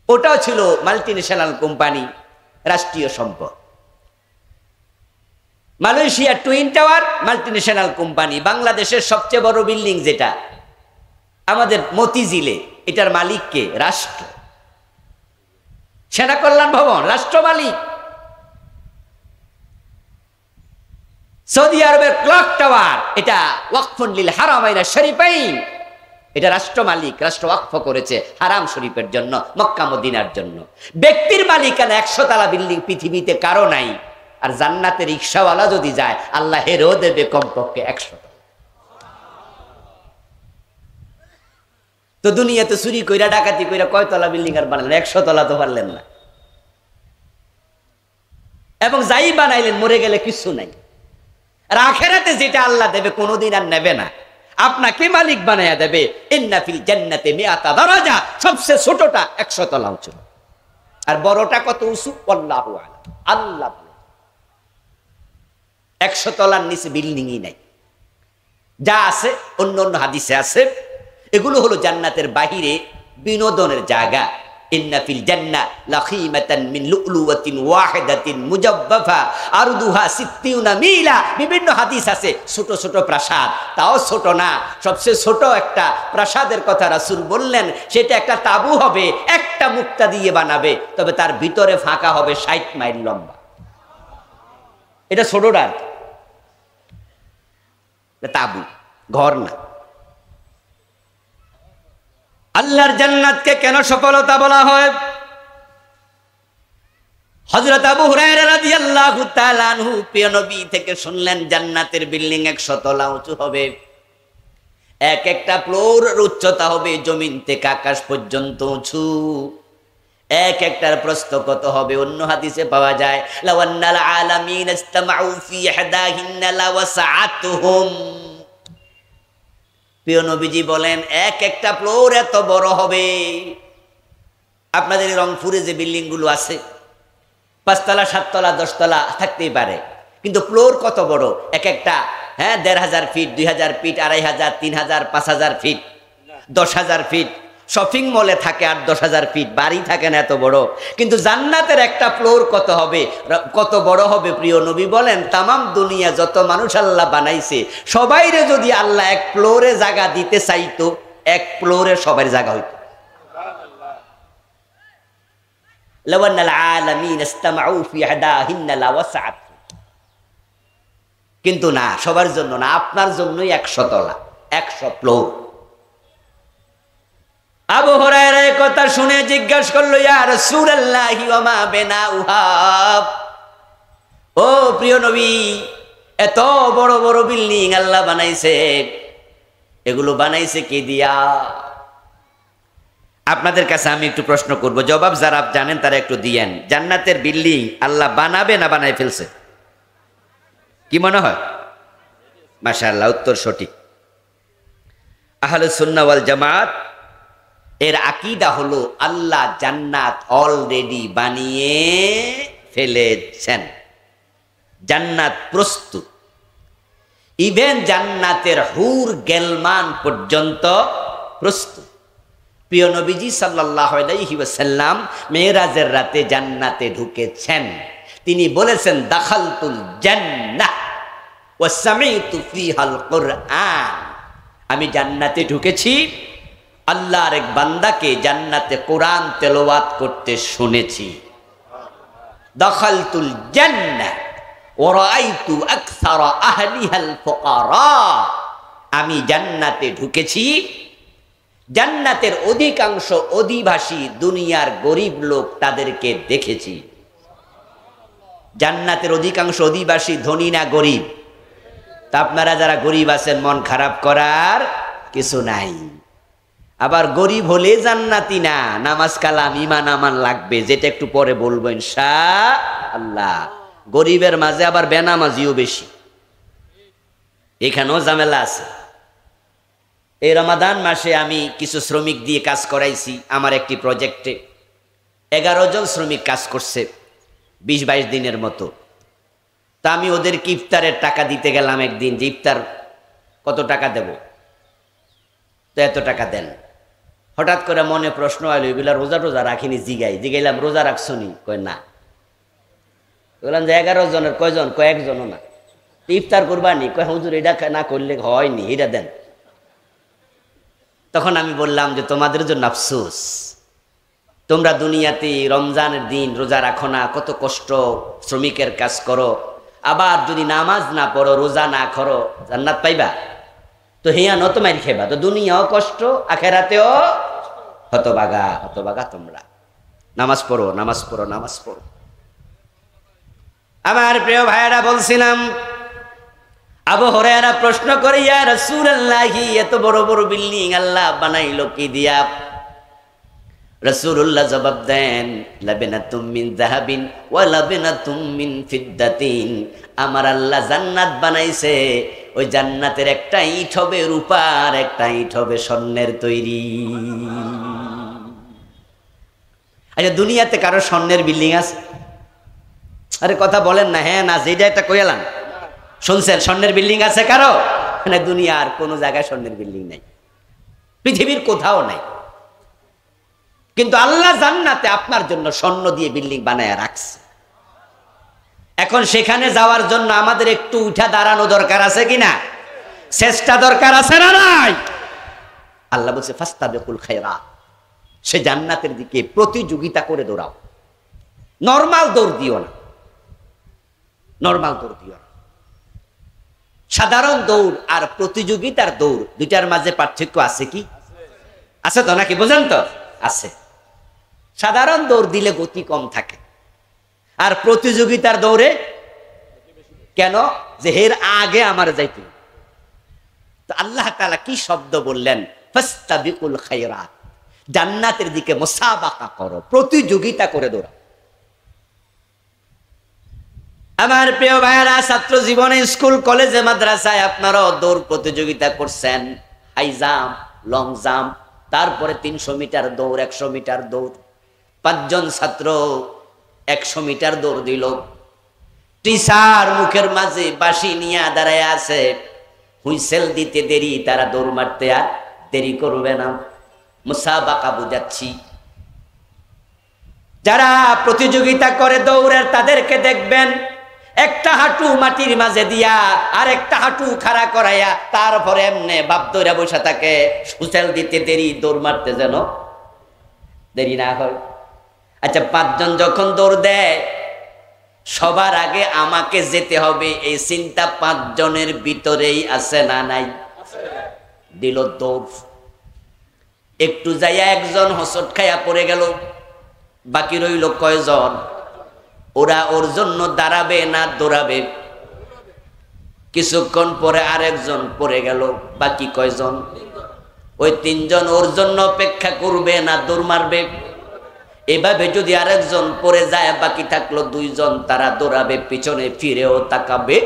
ওটাও ছিল মাল্টিন্যাশনাল কোম্পানি, রাষ্ট্রীয় সম্পদ। মালয়েশিয়ার টুইন টাওয়ার মাল্টিন্যাশনাল কোম্পানি। বাংলাদেশের সবচেয়ে বড় বিল্ডিং যেটা আমাদের মতিঝিলে, এটার মালিক কে? রাষ্ট্র। সেনা কল্যাণ ভবন রাষ্ট্র মালিক। সৌদি আরবের ক্লক টাওয়ার, এটা ওয়াকফুন লিল হারামাইন শরীফাইন, এটা রাষ্ট্র মালিক, রাষ্ট্র ওয়াকফ করেছে হারাম শরীফের জন্য, মক্কা মদিনার জন্য। ব্যক্তির মালিকানা 100 তলা বিল্ডিং পৃথিবীতে কারো নাই। আর জান্নাতে রিকশাওয়ালা যদি যায় আল্লাহ হেরো দেবে কমপক্ষে 100 তলা। তো দুনিয়াতে চুরি কইরা ডাকাতি কইরা কয় তলা বিল্ডিং আর বানালেন? 100 তলা তো পারলেন না। এবং যাই বানাইলেন মরে গেলে কিছু নাই। আর আখিরাতে যেটা আল্লাহ দেবে কোনোদিন আর নেবে না, আপনাকে মালিক বানায়া দেবে। ইন্না ফিল জান্নাতি 100 দারাজা, সবচেয়ে ছোটটা 100 তলা উঁচু, আর বড়টা কত উঁচু আল্লাহু আ'লাম। আল্লাহ বলেন 100 তলার নিচে বিল্ডিংই নাই। যা আছে অন্য অন্য হাদিসে আছে, এগুলো হলো জান্নাতের বাহিরে বিনোদনের জায়গা। ইন্না ফিল জান্নাহ লাখিমাতান মিন লুলুওয়াতিন ওয়াহিদাতিন মুজাব্বাফা আরদুহা 60 মিলা। বিভিন্ন হাদিস আছে ছোট ছোট প্রাসাদ, তাও ছোট না, সবচেয়ে ছোট একটা প্রাসাদের কথা রাসূল বললেন। সেটা একটা তাঁবু হবে, একটা মুক্তা দিয়ে বানাবে, তবে তার ভিতরে ফাঁকা হবে 60 মাইল লম্বা। এটা ছোটটা তাঁবু, ঘর না। আল্লাহর জান্নাতকে কেন সফলতা বলা হয়? হযরত আবু হুরায়রা রাদিয়াল্লাহু তাআলা আনহু প্রিয় নবী থেকে শুনলেন জান্নাতের বিল্ডিং 100 তলা উঁচু হবে। এক একটা ফ্লোরের উচ্চতা হবে জমিন থেকে আকাশ পর্যন্ত উঁচু। এক একটার প্রস্থ কত হবে? অন্য হাদিসে পাওয়া যায় লাওয়ান্নাল আলামিন ইসতামাউ ফি ইহদাহিন্না লাওয়াসআতুহুম। প্রিয় নবীজি বলেন এক একটা ফ্লোর এত বড় হবে, আপনাদের রংপুরে যে বিল্ডিং গুলো আছে 5 তলা 7 তলা 10 তলা থাকতেই পারে, কিন্তু ফ্লোর কত বড়, এক একটা 1500 feet, 2000 feet, 2500, 3000, 5000 feet, 10,000 feet. Shopping মলে থাকে 8-10,000 ফিট, বাড়ি থাকে না এত বড়। কিন্তু জান্নাতের একটা ফ্লোর কত হবে, কত বড় হবে? প্রিয় নবী বলেন, তামাম দুনিয়া যত মানুষ আল্লাহ বানাইছে সবাইরে যদি আল্লাহ এক ফ্লোরে জায়গা দিতে চাইতো, এক ফ্লোরে সবার জায়গা হইতো। লাওয়ান্নাল আলামিন ইসতামাউ ফি হাদাহিন্না লাওয়াসআত। কিন্তু না, সবার জন্য না, আপনার জন্যই 100 তলা, 100 ফ্লোর। আবু হুরায়রা এই কথা শুনে জিজ্ঞাসা করলো, ইয়া রাসূলুল্লাহি ওয়া মা বিনাউহা। ও প্রিয় নবী, এত বড় বড় বিল্ডিং আল্লাহ বানাইছে, এগুলো বানাইছে কি দিয়া? আপনাদের কাছে আমি একটু প্রশ্ন করব, জবাব যারা জানেন তারা একটু দিয়েন। জান্নাতের বিল্ডিং আল্লাহ বানাবে না বানাই ফেলছে? কি মনে হয়? মাশাআল্লাহ, উত্তর সঠিক। আহলে সুন্নাহ ওয়াল জামাত এর আকীদা হলো আল্লাহ জান্নাত অলরেডি বানিয়ে ফেলেছেন, জান্নাত প্রস্তুত। ইভেন জান্নাতের হুর গেলমান পর্যন্ত প্রস্তুত। প্রিয় নবীজি সাল্লাল্লাহু আলাইহি ওয়াসাল্লাম মেরাজের রাতে জান্নাতে ঢুকেছেন। তিনি বলেছেন, দাখালতুল জান্নাহ ওয়া সামি'তু ফিহাল কুরআন। আমি জান্নাতে ঢুকেছি, আল্লাহর এক বান্দাকে জান্নাতে কোরআন তেলাওয়াত করতে শুনেছি। দাখালতুল জান্নাহ ওয়া রাআইতু আকসারা আহলিহাল ফুকারা। আমি জান্নাতে ঢুকেছি, জান্নাতের অধিকাংশ অধিবাসী দুনিয়ার গরিব লোক, তাদেরকে দেখেছি। জান্নাতের অধিকাংশ অধিবাসী ধনী না গরিব? তা আপনারা যারা গরিব আছেন, মন খারাপ করার কিছু নাই। আবার গরিব হলে জান্নাতি না, নামাজ কালাম ঈমান আমান লাগবে, যেটা একটু পরে বলবো ইনশাআল্লাহ। গরিবের মাঝে আবার বেনামাজিও বেশি, এখানেও ঝামেলা আছে। এই রমাদান মাসে আমি কিছু শ্রমিক দিয়ে কাজ করাইছি আমার একটি প্রজেক্টে। 11 জন শ্রমিক কাজ করছে 20-22 দিনের মতো। তা আমি ওদেরকে ইফতারের টাকা দিতে গেলাম একদিন, যে ইফতার কত টাকা দেব, তো এত টাকা দেন। হঠাৎ করে মনে প্রশ্ন আইলো, এগুলা রোজা টোজা রাখিনি? জিগাইলাম রোজা রাখছনি? কয় না। বললাম যে 11 জনের কয়জন? কয়েকজনও না। ইফতার করবানি? কয় হুজুর এটা না করলে হয়নি, এটা দেন। তখন আমি বললাম যে তোমাদের জন্য আফসোস, তোমরা দুনিয়াতে রমজানের দিন রোজা রাখো না, কত কষ্ট শ্রমিকের কাজ করো, আবার যদি নামাজ না পড়ো, রোজা না করো, জান্নাত পাইবা? তো হিয়া নত মাইর খেবা, তো দুনিয়াও কষ্ট, আখেরাতেও হতবাগা। হতবাগা তোমরা। নামাজ পড়ো, নামাজ পড়ো, নামাজ পড়ো। আমার প্রিয় ভাইয়েরা, বলছিলাম আবু হুরায়রা প্রশ্ন করে, ইয়া রাসূলুল্লাহ, এত বড় বড় বিল্ডিং আল্লাহ বানাইলো কি দিয়া? রাসূলুল্লাহ জবাব দেন, লাবিনাতুম মিন যাহাবিন ওয়া লাবিনাতুম মিন ফিদ্দাতিন। আমার আল্লাহ জান্নাত বানাইছে, ওই জান্নাতের একটা ইট হবে রূপার, একটা ইট হবে স্বর্ণের তৈরি। আচ্ছা, দুনিয়াতে কারো স্বর্ণের বিল্ডিং আছে? আরে কথা বলেন না, হ্যাঁ না, যেটা একটা কইলাম শুনছেন, স্বর্ণের বিল্ডিং আছে কারো? মানে দুনিয়ার কোনো জায়গায় স্বর্ণের বিল্ডিং নাই, পৃথিবীর কোথাও নাই। কিন্তু আল্লাহ জান্নাতে আপনার জন্য স্বর্ণ দিয়ে বিল্ডিং বানায় রাখছে। এখন সেখানে যাওয়ার জন্য আমাদের একটু উঠা দাঁড়ানো দরকার আছে কিনা? চেষ্টা দরকার আছে না নাই? আল্লাহ বলছে ফাস্তাবিকুল খায়রাত, সে জান্নাতের দিকে প্রতিযোগিতা করে দৌড়াও। নরমাল দৌড় দিও না, নরমাল দৌড় দিও না। সাধারণ দৌড় আর প্রতিযোগিতার দৌড়, দুইটার মাঝে পার্থক্য আছে কি? আছে তো, নাকি বোঝেন তো? আছে। সাধারণ দৌড় দিলে গতি কম থাকে, আর প্রতিযোগিতার দৌড়ে কেন? যে এর আগে আমার যাইতে। তো আল্লাহ তাআলা কি শব্দ বললেন? ফাস্তাবিকুল খায়রাত, জান্নাতের দিকে মুসাবাকা করো, প্রতিযোগিতা করে দৌড়াও। আমার প্রিয় ভাইয়েরা, ছাত্র জীবনে স্কুল কলেজে মাদ্রাসায় আপনারাও দৌড় প্রতিযোগিতা করছেন, হাই জাম্প, লং জাম্প, তারপরে 300 মিটার দৌড়, 100 মিটার দৌড়। পাঁচজন ছাত্র 100 মিটার দৌড় দিল। টিচার মুখের মাঝে বাঁশি নিয়ে দাঁড়ায় আছে, হুইসেল দিতে দেরি, তারা দৌড় মারতে আর দেরি করবে না। মুসাবাকা বুঝাচ্ছি, যারা প্রতিযোগিতা করে দৌড়ের তাদেরকে দেখবেন একটা হাঁটু মাটির মাঝে দিয়া আর একটা হাঁটু খাড়া করাইয়া তারপরে এমনে বাপ দৌড়া বসে থাকে, হুইসেল দিতে দেরি, দৌড় মারতে যেন দেরি না হয়। আচ্ছা, 5 জন যখন দৌড় দেয়, সবার আগে আমাকে যেতে হবে, এই চিন্তা 5 জনের ভিতরেই আছে না নাই? দিল দৌড়। একটু যাইয়া একজন হোঁচট খাইয়া পড়ে গেল, বাকি রইল কয়জন? ওরা ওর জন্য দাঁড়াবে না দৌড়াবে? কিছুক্ষণ পরে আরেকজন পড়ে গেল, বাকি কয়জন? ওই 3 জন ওর জন্য অপেক্ষা করবে না দৌড় মারবে? এভাবে যদি আরেকজন পড়ে যায়, বাকি থাকলো 2 জন, তারা দৌড়াবে, পিছনে ফিরেও তাকাবে।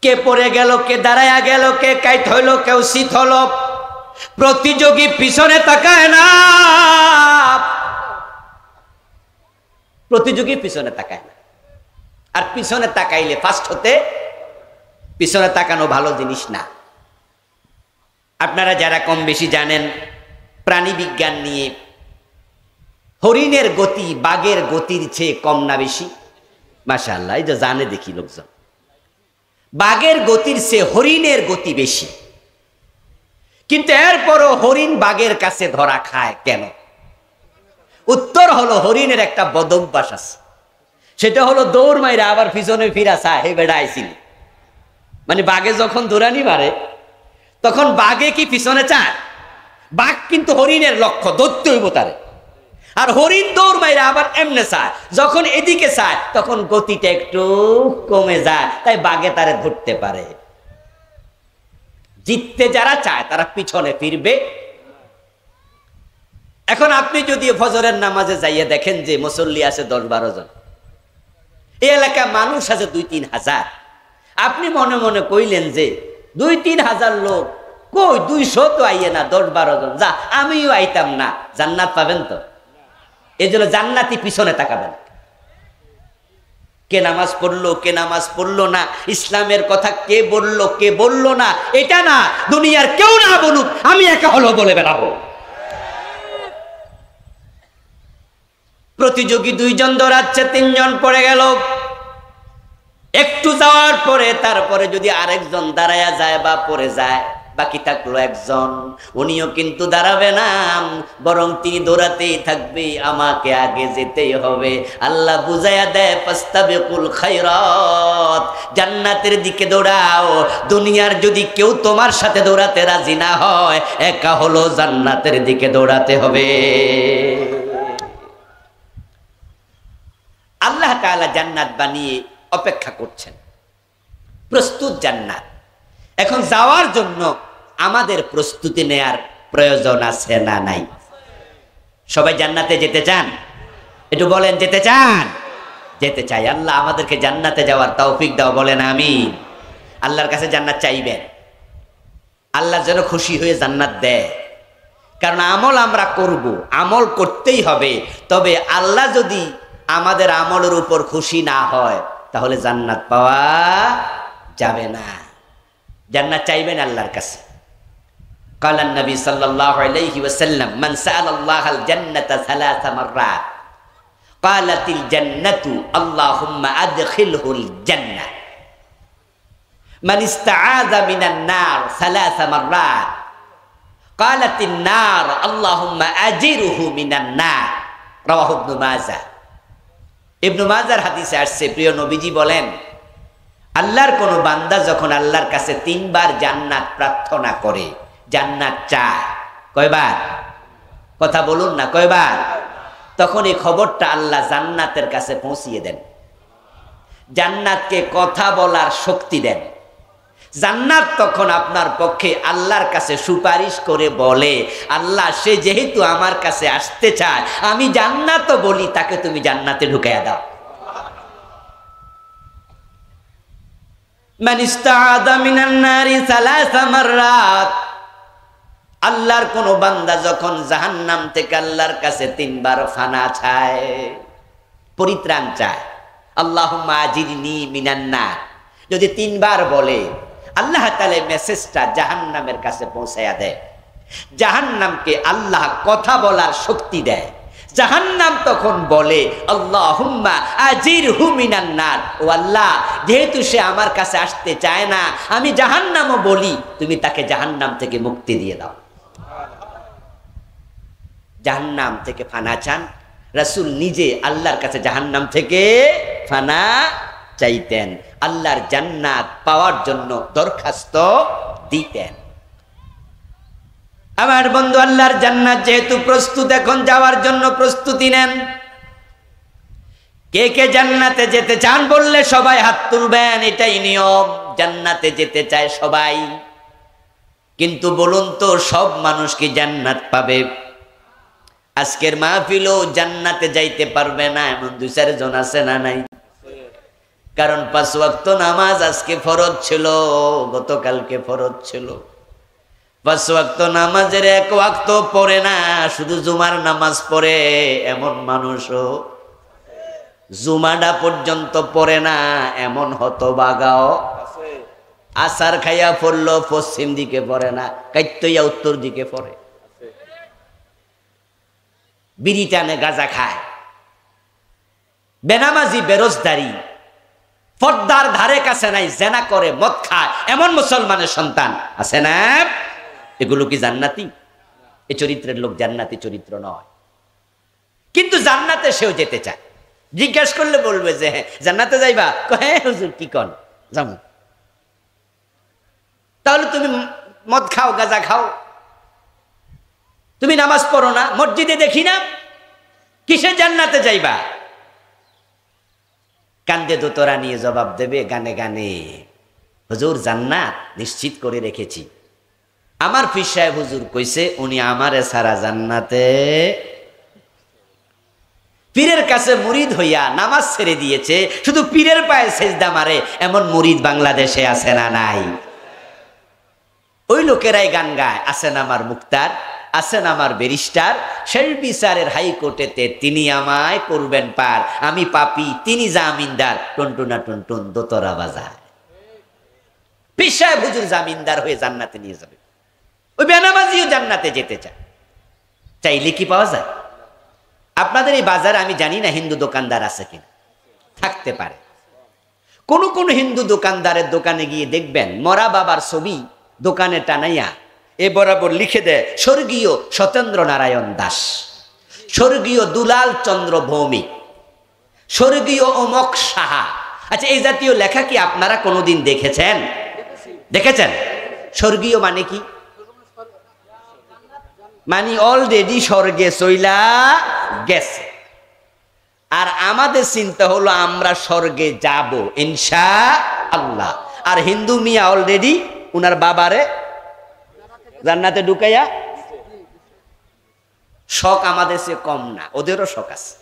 কে পড়ে গেল, কে দাঁড়ায়া গেল, কে কাইট হইল, কেউ শীত হলো, প্রতিযোগী পিছনে তাকায় না। প্রতিযোগী পিছনে তাকায় না। আর পিছনে তাকাইলে ফার্স্ট হতে, পিছনে তাকানো ভালো জিনিস না। আপনারা যারা কম বেশি জানেন প্রাণী বিজ্ঞান নিয়ে, হরিণের গতি বাঘের গতির চেয়ে কম না বেশি? মাশাআল্লাহ, এই যে জানে দেখি লোকজন। বাঘের গতির চেয়ে হরিণের গতি বেশি, কিন্তু এরপরও হরিণ বাঘের কাছে ধরা খায় কেন? উত্তর হলো, হরিণের একটা বদ অভ্যাস আছে, সেটা হলো দৌড় মাইরা আবার পিছনে ফিরা চায়, হে বেড়া আইছিলি। মানে বাঘে যখন দৌড়ানি মারে, তখন বাঘে কি পিছনে চায়? বাঘ কিন্তু হরিণের লক্ষ্য, ধরতে হইব তারে। আর হরিণ দৌড় মাইরা আবার এমনে চায়, যখন এদিকে চায় তখন গতিটা একটু কমে যায়, তাই বাঘে তারে ধরতে পারে। জিততে যারা চায় তারা পিছনে ফিরবে। এখন আপনি যদি ফজরের নামাজে যাইয়ে দেখেন যে মুসল্লি আছে 10-12 জন, এই এলাকায় মানুষ আছে 2-3 হাজার, আপনি মনে মনে কইলেন যে 2-3 হাজার লোক কই, 200 তো আইয়ে না, 10-12 জন, যা আমিও আইতাম না, জান্নাত পাবেন তো? এই জন্য জান্নাতি পিছনে তাকাবেন। কে নামাজ পড়লো, কে নামাজ পড়লো না, ইসলামের কথা কে বললো, কে বললো না, এটা না, দুনিয়ার কেউ না বলুক, আমি একা হলো বলে বেড়াবো। প্রতিযোগী 2 জন দৌড়াচ্ছে, 3 জন পড়ে গেল। একটু যাওয়ার পরে তারপরে যদি আরেকজন দাঁড়ায়া যায় বা পড়ে যায়, বাকি থাকলো 1 জন। উনিও কিন্তু দাঁড়াবে না, বরং তিনি দৌড়াতেই থাকবে, আমাকে আগে যেতেই হবে। আল্লাহ বুঝাইয়া দেয়, ফাস্তাবিকুল খায়রাত, জান্নাতের দিকে দৌড়াও। দুনিয়ার যদি কেউ তোমার সাথে দৌড়াতে রাজি না হয়, একা হলো জান্নাতের দিকে দৌড়াতে হবে। আল্লাহ তাআলা জান্নাত বানিয়ে অপেক্ষা করছেন, প্রস্তুত জান্নাত। এখন যাওয়ার জন্য আমাদের প্রস্তুতি নেয়ার প্রয়োজন আছে না নাই? সবাই জান্নাতে যেতে চান? একটু বলেন, যেতে চান? যেতে চাই। আল্লাহ আমাদেরকে জান্নাতে যাওয়ার তৌফিক দাও, বলেন আমিন। আল্লাহর কাছে জান্নাত চাইবেন, আল্লাহ যেন খুশি হয়ে জান্নাত দেয়। কারণ আমল আমরা করব, আমল করতেই হবে, তবে আল্লাহ যদি আমাদের আমলের উপর খুশি না হয়, তাহলে জান্নাত পাওয়া যাবে না। জান্নাত চাইবেন আল্লাহর কাছে। ক্বালা নবী সাল্লাল্লাহু আলাইহি ওয়াসাল্লাম, মান সাআলাল্লাহাল জান্নাতা সালাসা মাররাত ক্বালাতিল জান্নাতু আল্লাহুম্মা আদখিলহুল জান্নাহ। মান ইসতাআযা মিনান নার সালাসা মাররাত ক্বালাতিন নার আল্লাহুম্মা আজিরহু মিনান নার। রাওয়াহু ইবনে মাজাহ। ইবনে মাজার হাদিসে আসছে, প্রিয় নবীজি বলেন, আল্লাহর কোন বান্দা যখন আল্লাহর কাছে 3 বার জান্নাত প্রার্থনা করে, জান্নাত চায়, কয়বার? কথা বলুন না, কয়বার? তখন এই খবরটা আল্লাহ জান্নাতের কাছে পৌঁছিয়ে দেন। জান্নাতকে কথা বলার শক্তি দেন। জান্নাত তখন আপনার পক্ষে আল্লাহর কাছে সুপারিশ করে বলে, আল্লাহ সে যেহেতু আমার কাছে আসতে চায়, আমি জান্নাতও বলি, তাকে তুমি জান্নাতে ঢুকাইয়া দাও। মান ইস্তাআযা মিনান নারি সালাসা মাররাত, আল্লাহর কোন বান্দা যখন জাহান্নাম থেকে আল্লাহর কাছে 3 বার ফানা চায়, পরিত্রাণ চায়, আল্লাহুম্মা আজিরনি মিনান নার, যদি 3 বার বলে আল্লাহ তাআলা মেসেজটা জাহান্নামের কাছে পৌঁছায়া দেয়। জাহান্নামকে আল্লাহ কথা বলার শক্তি দেয়। জাহান্নাম তখন বলে আল্লাহুম্মা আজিরহু মিনান নার, ও আল্লাহ, যেহেতু সে আমার কাছে আসতে চায় না, আমি জাহান্নামও বলি, তুমি তাকে জাহান্নাম থেকে মুক্তি দিয়ে দাও। জাহান্নাম থেকে ফানা চান। রাসূল নিজে আল্লাহর কাছে জাহান্নাম থেকে ফানা চাইতেন, আল্লাহর জান্নাত পাওয়ার জন্য দরখাস্ত দিতেন। আমার বন্ধু, আল্লাহর জান্নাত যেহেতু প্রস্তুত, এখন যাওয়ার জন্য প্রস্তুতি নেন। কে কে জান্নাতে যেতে চান বললে সবাই হাত তুলবেন, এটাই নিয়ম। জান্নাতে যেতে চায় সবাই, কিন্তু বলুন তো সব মানুষ কি জান্নাত পাবে? আজকের মাহফিলও জান্নাতে যাইতে পারবে না এমন 2-4 জন আছে না নাই? কারণ 5 ওয়াক্ত নামাজ আজকে ফরজ ছিল, গতকালকে ফরজ ছিল। 5 ওয়াক্ত নামাজের 1 ওয়াক্ত পড়ে না, শুধু জুমার নামাজ পড়ে এমন মানুষও, জুমাটা পর্যন্ত পড়ে না এমন হতভাগাও। আসার খাইয়া পড়লো পশ্চিম দিকে পড়ে না, কাইতইয়া উত্তর দিকে পড়ে। বিড়ি টানে, গাঁজা খায়, বেনামাজি, বেরোজদারি, পর্দার ধারে কাছে নাই, জেনা করে, মদ খায়, এমন মুসলমানের সন্তান আছে না? এগুলো কি জান্নাতি? এই চরিত্রের লোক জান্নাতি চরিত্র নয়। কিন্তু জান্নাতে সেও যেতে চায়। জিজ্ঞেস করলে বলবে যে হ্যাঁ জান্নাতে যাইবা, হ্যাঁ হুজুর কি কন যাবো। তাহলে তুমি মদ খাও, গাঁজা খাও, তুমি নামাজ পড়ো না, মসজিদে দেখি না, কিসে জান্নাতে যাইবা? কান্দে দোতরা নিয়ে জবাব দেবে গানে গানে, হুজুর জান্নাত নিশ্চিত করে রেখেছি। আমার পীর সাহেব হুজুর কইছে উনি আমারে সারা জান্নাতে। পীরের কাছে মুরিদ হইয়া নামাজ ছেড়ে দিয়েছে, শুধু পীরের পায়ে সেজদা মারে, এমন মুরিদ বাংলাদেশে আছে না নাই? ওই লোকেরাই গান গায়, আছেন আমার মুক্তার, আছেন আমার ব্যারিস্টার, শেষ বিচারের হাইকোর্টেতে তিনি আমায় করবেন পার, আমি পাপী তিনি জামিনদার, টুনটুনা টুনটুন দোতরা বাজায়। পীর সাহেব হুজুর জামিনদার হয়ে জান্নাতে নিয়ে যাবে। ওই বেনামাজিও জান্নাতে যেতে চায়, চাইলে কি পাওয়া যায়? আপনাদের এই বাজারে আমি জানি না হিন্দু দোকানদার আছে কিনা, থাকতে পারে। কোন কোন হিন্দু দোকানদারের দোকানে গিয়ে দেখবেন মরা বাবার ছবি দোকানে টানাইয়া এ বরাবর লিখে দেয় স্বর্গীয় সত্যেন্দ্র নারায়ণ দাস, স্বর্গীয় দুলাল চন্দ্র ভৌমিক, স্বর্গীয় অমক সাহা। আচ্ছা, এই জাতীয় লেখা কি আপনারা কোনোদিন দেখেছেন? দেখেছেন? স্বর্গীয় মানে কি? মানে অলরেডি স্বর্গে চইলা গেছে। আর আমাদের চিন্তা হলো আমরা স্বর্গে যাব ইনশাআল্লাহ। আর হিন্দু মিয়া অলরেডি উনার বাবারে জান্নাতে ঢুকাইয়া, শখ আমাদের চেয়ে কম না, ওদেরও শখ আছে।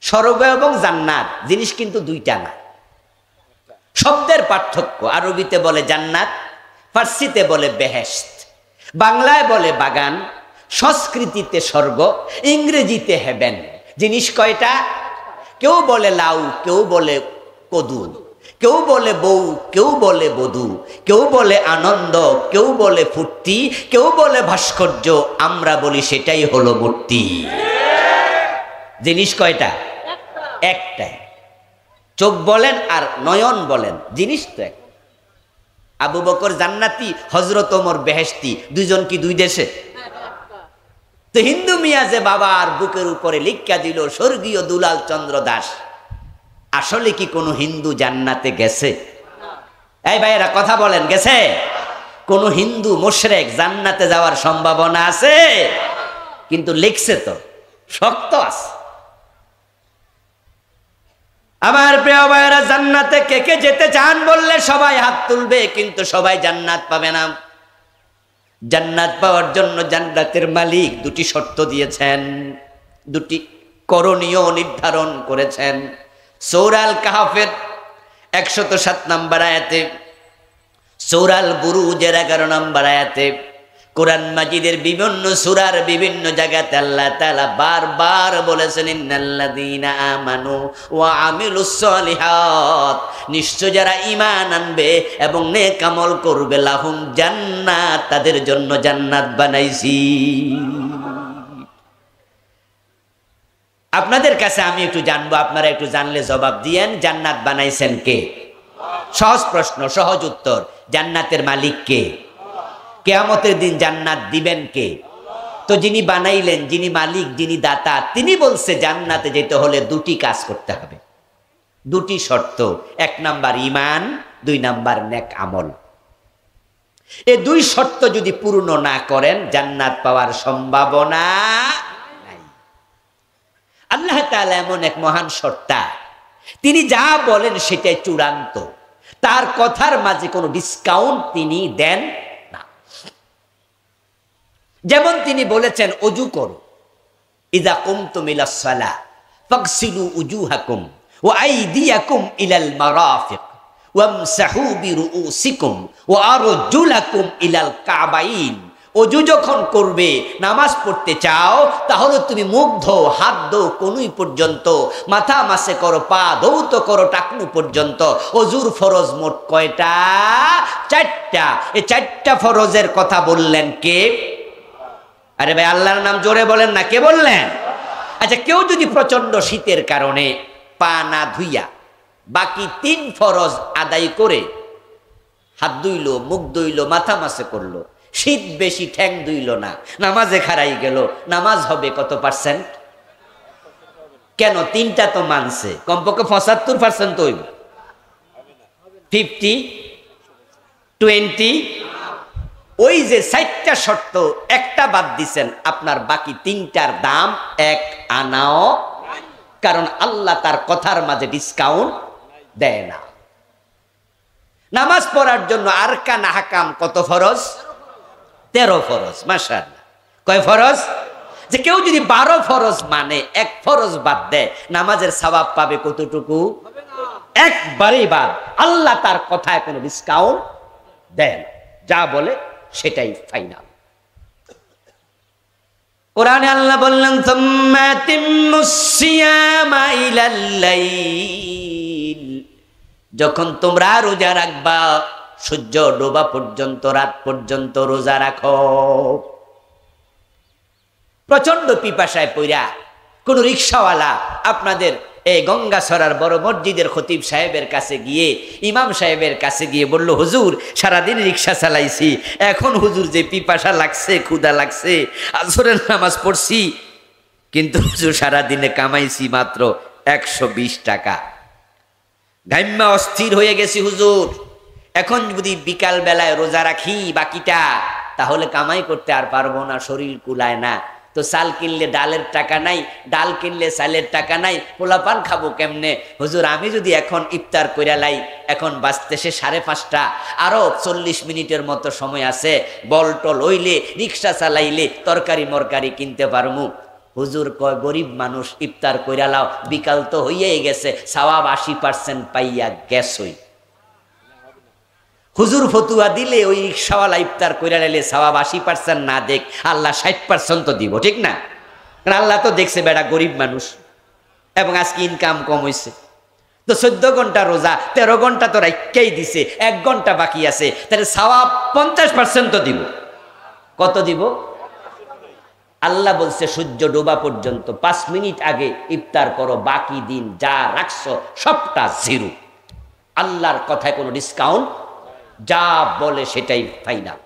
স্বর্গ এবং জান্নাত জিনিস কিন্তু দুইটা না, শব্দের পার্থক্য। আরবিতে বলে জান্নাত, ফার্সিতে বলে বেহেশত, বাংলায় বলে বাগান, সংস্কৃতিতে স্বর্গ, ইংরেজিতে হেভেন। জিনিস কয়টা? কেউ বলে লাউ, কেউ বলে কদু, কেউ বলে বউ, কেউ বলে বধূ, কেউ বলে আনন্দ, কেউ বলে ফুর্তি, কেউ বলে ভাস্কর্য, আমরা বলি সেটাই হলো মূর্তি। জিনিস কয়টা? একটাই। চোখ বলেন আর নয়ন বলেন, জিনিস তো এক। আবু বকর জান্নাতি, হযরত ওমর বেহেশতি, দুইজন কি দুই দেশে? তো হিন্দু মিয়া যে বাবার বুকের উপরে লিখা দিল স্বর্গীয় দুলাল চন্দ্র দাস, আসলে কি কোনো হিন্দু জান্নাতে গেছে? এই ভাইয়েরা কথা বলেন, গেছে? কোন হিন্দু মুশরিক জান্নাতে যাওয়ার সম্ভাবনা আছে? কিন্তু লিখছে তো, শক্ত আছে। আমার প্রিয় ভাইয়েরা, জান্নাতে কে কে যেতে চান বললে সবাই হাত তুলবে, কিন্তু সবাই জান্নাত পাবে না। জান্নাত পাওয়ার জন্য জান্নাতের মালিক দুটি শর্ত দিয়েছেন, দুটি করণীয় নির্ধারণ করেছেন। সূরা আল কাহফের 107 নম্বর আয়াতে, সূরা আল বুরুজের 11 নম্বর আয়াতে, কোরআন মাজিদের বিভিন্ন সূরার বিভিন্ন জায়গাতে আল্লাহ তাআলা বারবার বলেছেন ইন্নাল্লাযীনা আমানু ওয়া আমিলুস সলিহাত, নিশ্চয় যারা ঈমান আনবে এবং নেক আমল করবে লাহুম জান্নাত, তাদের জন্য জান্নাত বানাইছি। আপনাদের কাছে আমি একটু জানবো, আপনারা একটু জানলে জবাব দিয়েন, জান্নাত বানাইছেন কে? সহজ প্রশ্ন, সহজ উত্তর। জান্নাতের মালিক কে? কিয়ামতের দিন জান্নাত দিবেন কে? তো যিনি বানাইলেন, যিনি মালিক, যিনি দাতা, তিনি বলছে জান্নাতে যেতে হলে দুটি কাজ করতে হবে, দুটি শর্ত। 1 নাম্বার ঈমান, 2 নাম্বার নেক আমল। এই দুই শর্ত যদি পূর্ণ না করেন জান্নাত পাওয়ার সম্ভাবনা নাই। আল্লাহ তাআলা এমন এক মহান সত্তা, তিনি যা বলেন সেটাই চূড়ান্ত, তার কথার মাঝে কোনো ডিসকাউন্ট তিনি দেন না। যেমন তিনি বলেছেন ওযু করো, ইযা কুমতুম ইলাস সালাহ ফাগসিলু উজুহাকুম ওয়া আইদিয়াকুম ইলাল মারাফিক ওয়ামসাহু বিরুউসিকুম ওয়া আরজুলাকুম ইলাল কাবাইন। ওযু যখন করবে, নামাজ পড়তে চাও, তাহলে তুমি মুখ ধো, হাত ধো কনুই পর্যন্ত, মাথা মাসে করো, পা ধৌত করো টাকনু পর্যন্ত। ওযুর ফরজ মোট কয়টা? 4টা। এই 4টা ফরজের কথা বললেন কে? আরে ভাই আল্লাহর নাম জোরে বলেন না, কে বললেন? আচ্ছা, কেউ যদি প্রচন্ড শীতের কারণে পা না ধুইয়া বাকি 3 ফরজ আদায় করে হাত ধুইল, মুখ ধুইল, মাথা মাসে করলো, শীত বেশি ঠ্যাং ধুইল না, নামাজে খারাই গেল, নামাজ হবে কত %? কেন? 3টা তো মানছে, কমপক্ষে 75% হইব। 50, 20, ওই যে 4টা শর্ত একটা বাদ দিছেন, আপনার বাকি 3টার দাম 1 আনাও, কারণ আল্লাহ তার কথার মাঝে ডিসকাউন্ট দেয় না। নামাজ পড়ার জন্য আরকান আহকাম কত ফরজ? 13 ফরজ। মাশাআল্লাহ। কয় ফরজ? যে কেউ যদি 12 ফরজ মানে 1 ফরজ বাদ দেয়, নামাজের সওয়াব পাবে কতটুকু? একবারেই বাদ। আল্লাহ তার কথায় কোনো ডিসকাউন্ট দেন, যা বলে সেটাই ফাইনাল। কোরআনে আল্লাহ বললেন সুম্মা তিম্মুস সিয়ামা ইলাল লাইল, যখন তোমরা রোজা রাখবা সূর্য ডোবা পর্যন্ত, রাত পর্যন্ত রোজা রাখো। প্রচন্ড পিপাসায় পইরা কোন রিকশাওয়ালা আপনাদের এই গঙ্গাছড়ার বড় মসজিদের খতিব সাহেবের কাছে গিয়ে, ইমাম সাহেবের কাছে গিয়ে বলল, হুজুর সারাদিন রিকশা চালাইছি, এখন হুজুর যে পিপাসা লাগছে, ক্ষুধা লাগছে, আসরের নামাজ পড়ছি, কিন্তু হুজুর সারাদিনে কামাইছি মাত্র 120 টাকা। গাইম্মা অস্থির হয়ে গেছি হুজুর, এখন যদি বিকাল বেলায় রোজা রাখি বাকিটা, তাহলে কামাই করতে আর পারবো না, শরীর কুলায় না। তো চাল কিনলে ডালের টাকা নাই, ডাল কিনলে চালের টাকা নাই, পোলাপান খাবো কেমনে? হুজুর আমি যদি এখন ইফতার কইরা লাই, এখন বাজতেছে 5:30, আরো 40 মিনিটের মতো সময় আছে, বল টল হইলে রিক্সা চালাইলে তরকারি মরকারি কিনতে পারমু। হুজুর কয়, গরিব মানুষ, ইফতার কইরা লাও, বিকাল তো হইয়াই গেছে, সওয়াব 80% পাইয়া গেছই। হুজুর ফতুয়া দিলে ওই রিক্সাওয়ালা ইফতার কইরা লাইলে সওয়াব 80% না দেখ, আল্লাহ 60% তো দিব, ঠিক না? কারণ আল্লাহ তো দেখছে বেটা গরিব মানুষ এবং আজকে ইনকাম কম হয়েছে, তো 14 ঘন্টা রোজা, 13 ঘন্টা তো রাইখাই দিছে, 1 ঘন্টা বাকি আছে, তাহলে সওয়াব 50% তো দিব। কত দিব? আল্লাহ বলছে সূর্য ডোবা পর্যন্ত 5 মিনিট আগে ইফতার করো, বাকি দিন যা রাখছো সবটা জিরো। আল্লাহর কথায় কোনো ডিসকাউন্ট, যা বলে সেটাই ফাইনাল।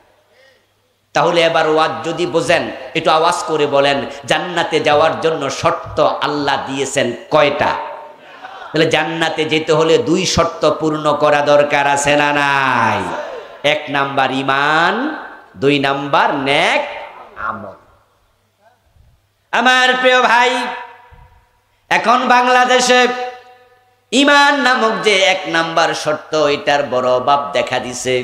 তাহলে এবার ওয়াজ যদি বোঝেন, একটু আওয়াজ করে বলেন, জান্নাতে যাওয়ার জন্য শর্ত আল্লাহ দিয়েছেন কয়টা? তাহলে জান্নাতে যেতে হলে 2 শর্ত পূর্ণ করা দরকার আছে না নাই? 1 নাম্বার ঈমান, 2 নাম্বার নেক আমল। আমার প্রিয় ভাই, এখন বাংলাদেশে ঈমান নামক যে 1 নাম্বার শর্ত, এটার বড় অভাব দেখা দিছে।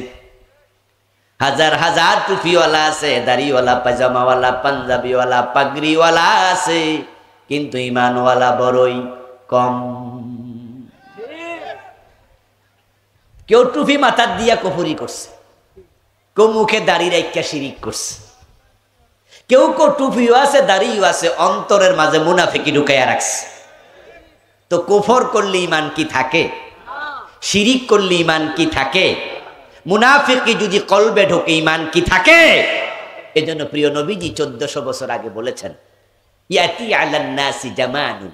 হাজার হাজার টুপিওয়ালা আছে, দাড়িওয়ালা, পাজামাওয়ালা, পাঞ্জাবিওয়ালা, পাগড়িওয়ালা আছে, কিন্তু ঈমানওয়ালা বড়ই কম। কেউ টুপি মাথার দিয়া কুফরি করছে, কেউ মুখে দাড়ি রাইখা শিরিক করছে, কেউ কেউ টুপিও আছে, দাড়িও আছে, অন্তরের মাঝে মুনাফিকি ঢুকাইয়া রাখছে। তো কুফর করলে ঈমান কি থাকে? শিরিক করলে ঈমান কি থাকে? মুনাফিকি যদি কলবে ঢোকে ঈমান কি থাকে? এজন্য প্রিয় নবীজি 1400 বছর আগে বলেছেন, ইয়াতি আলান নাসি জামানুন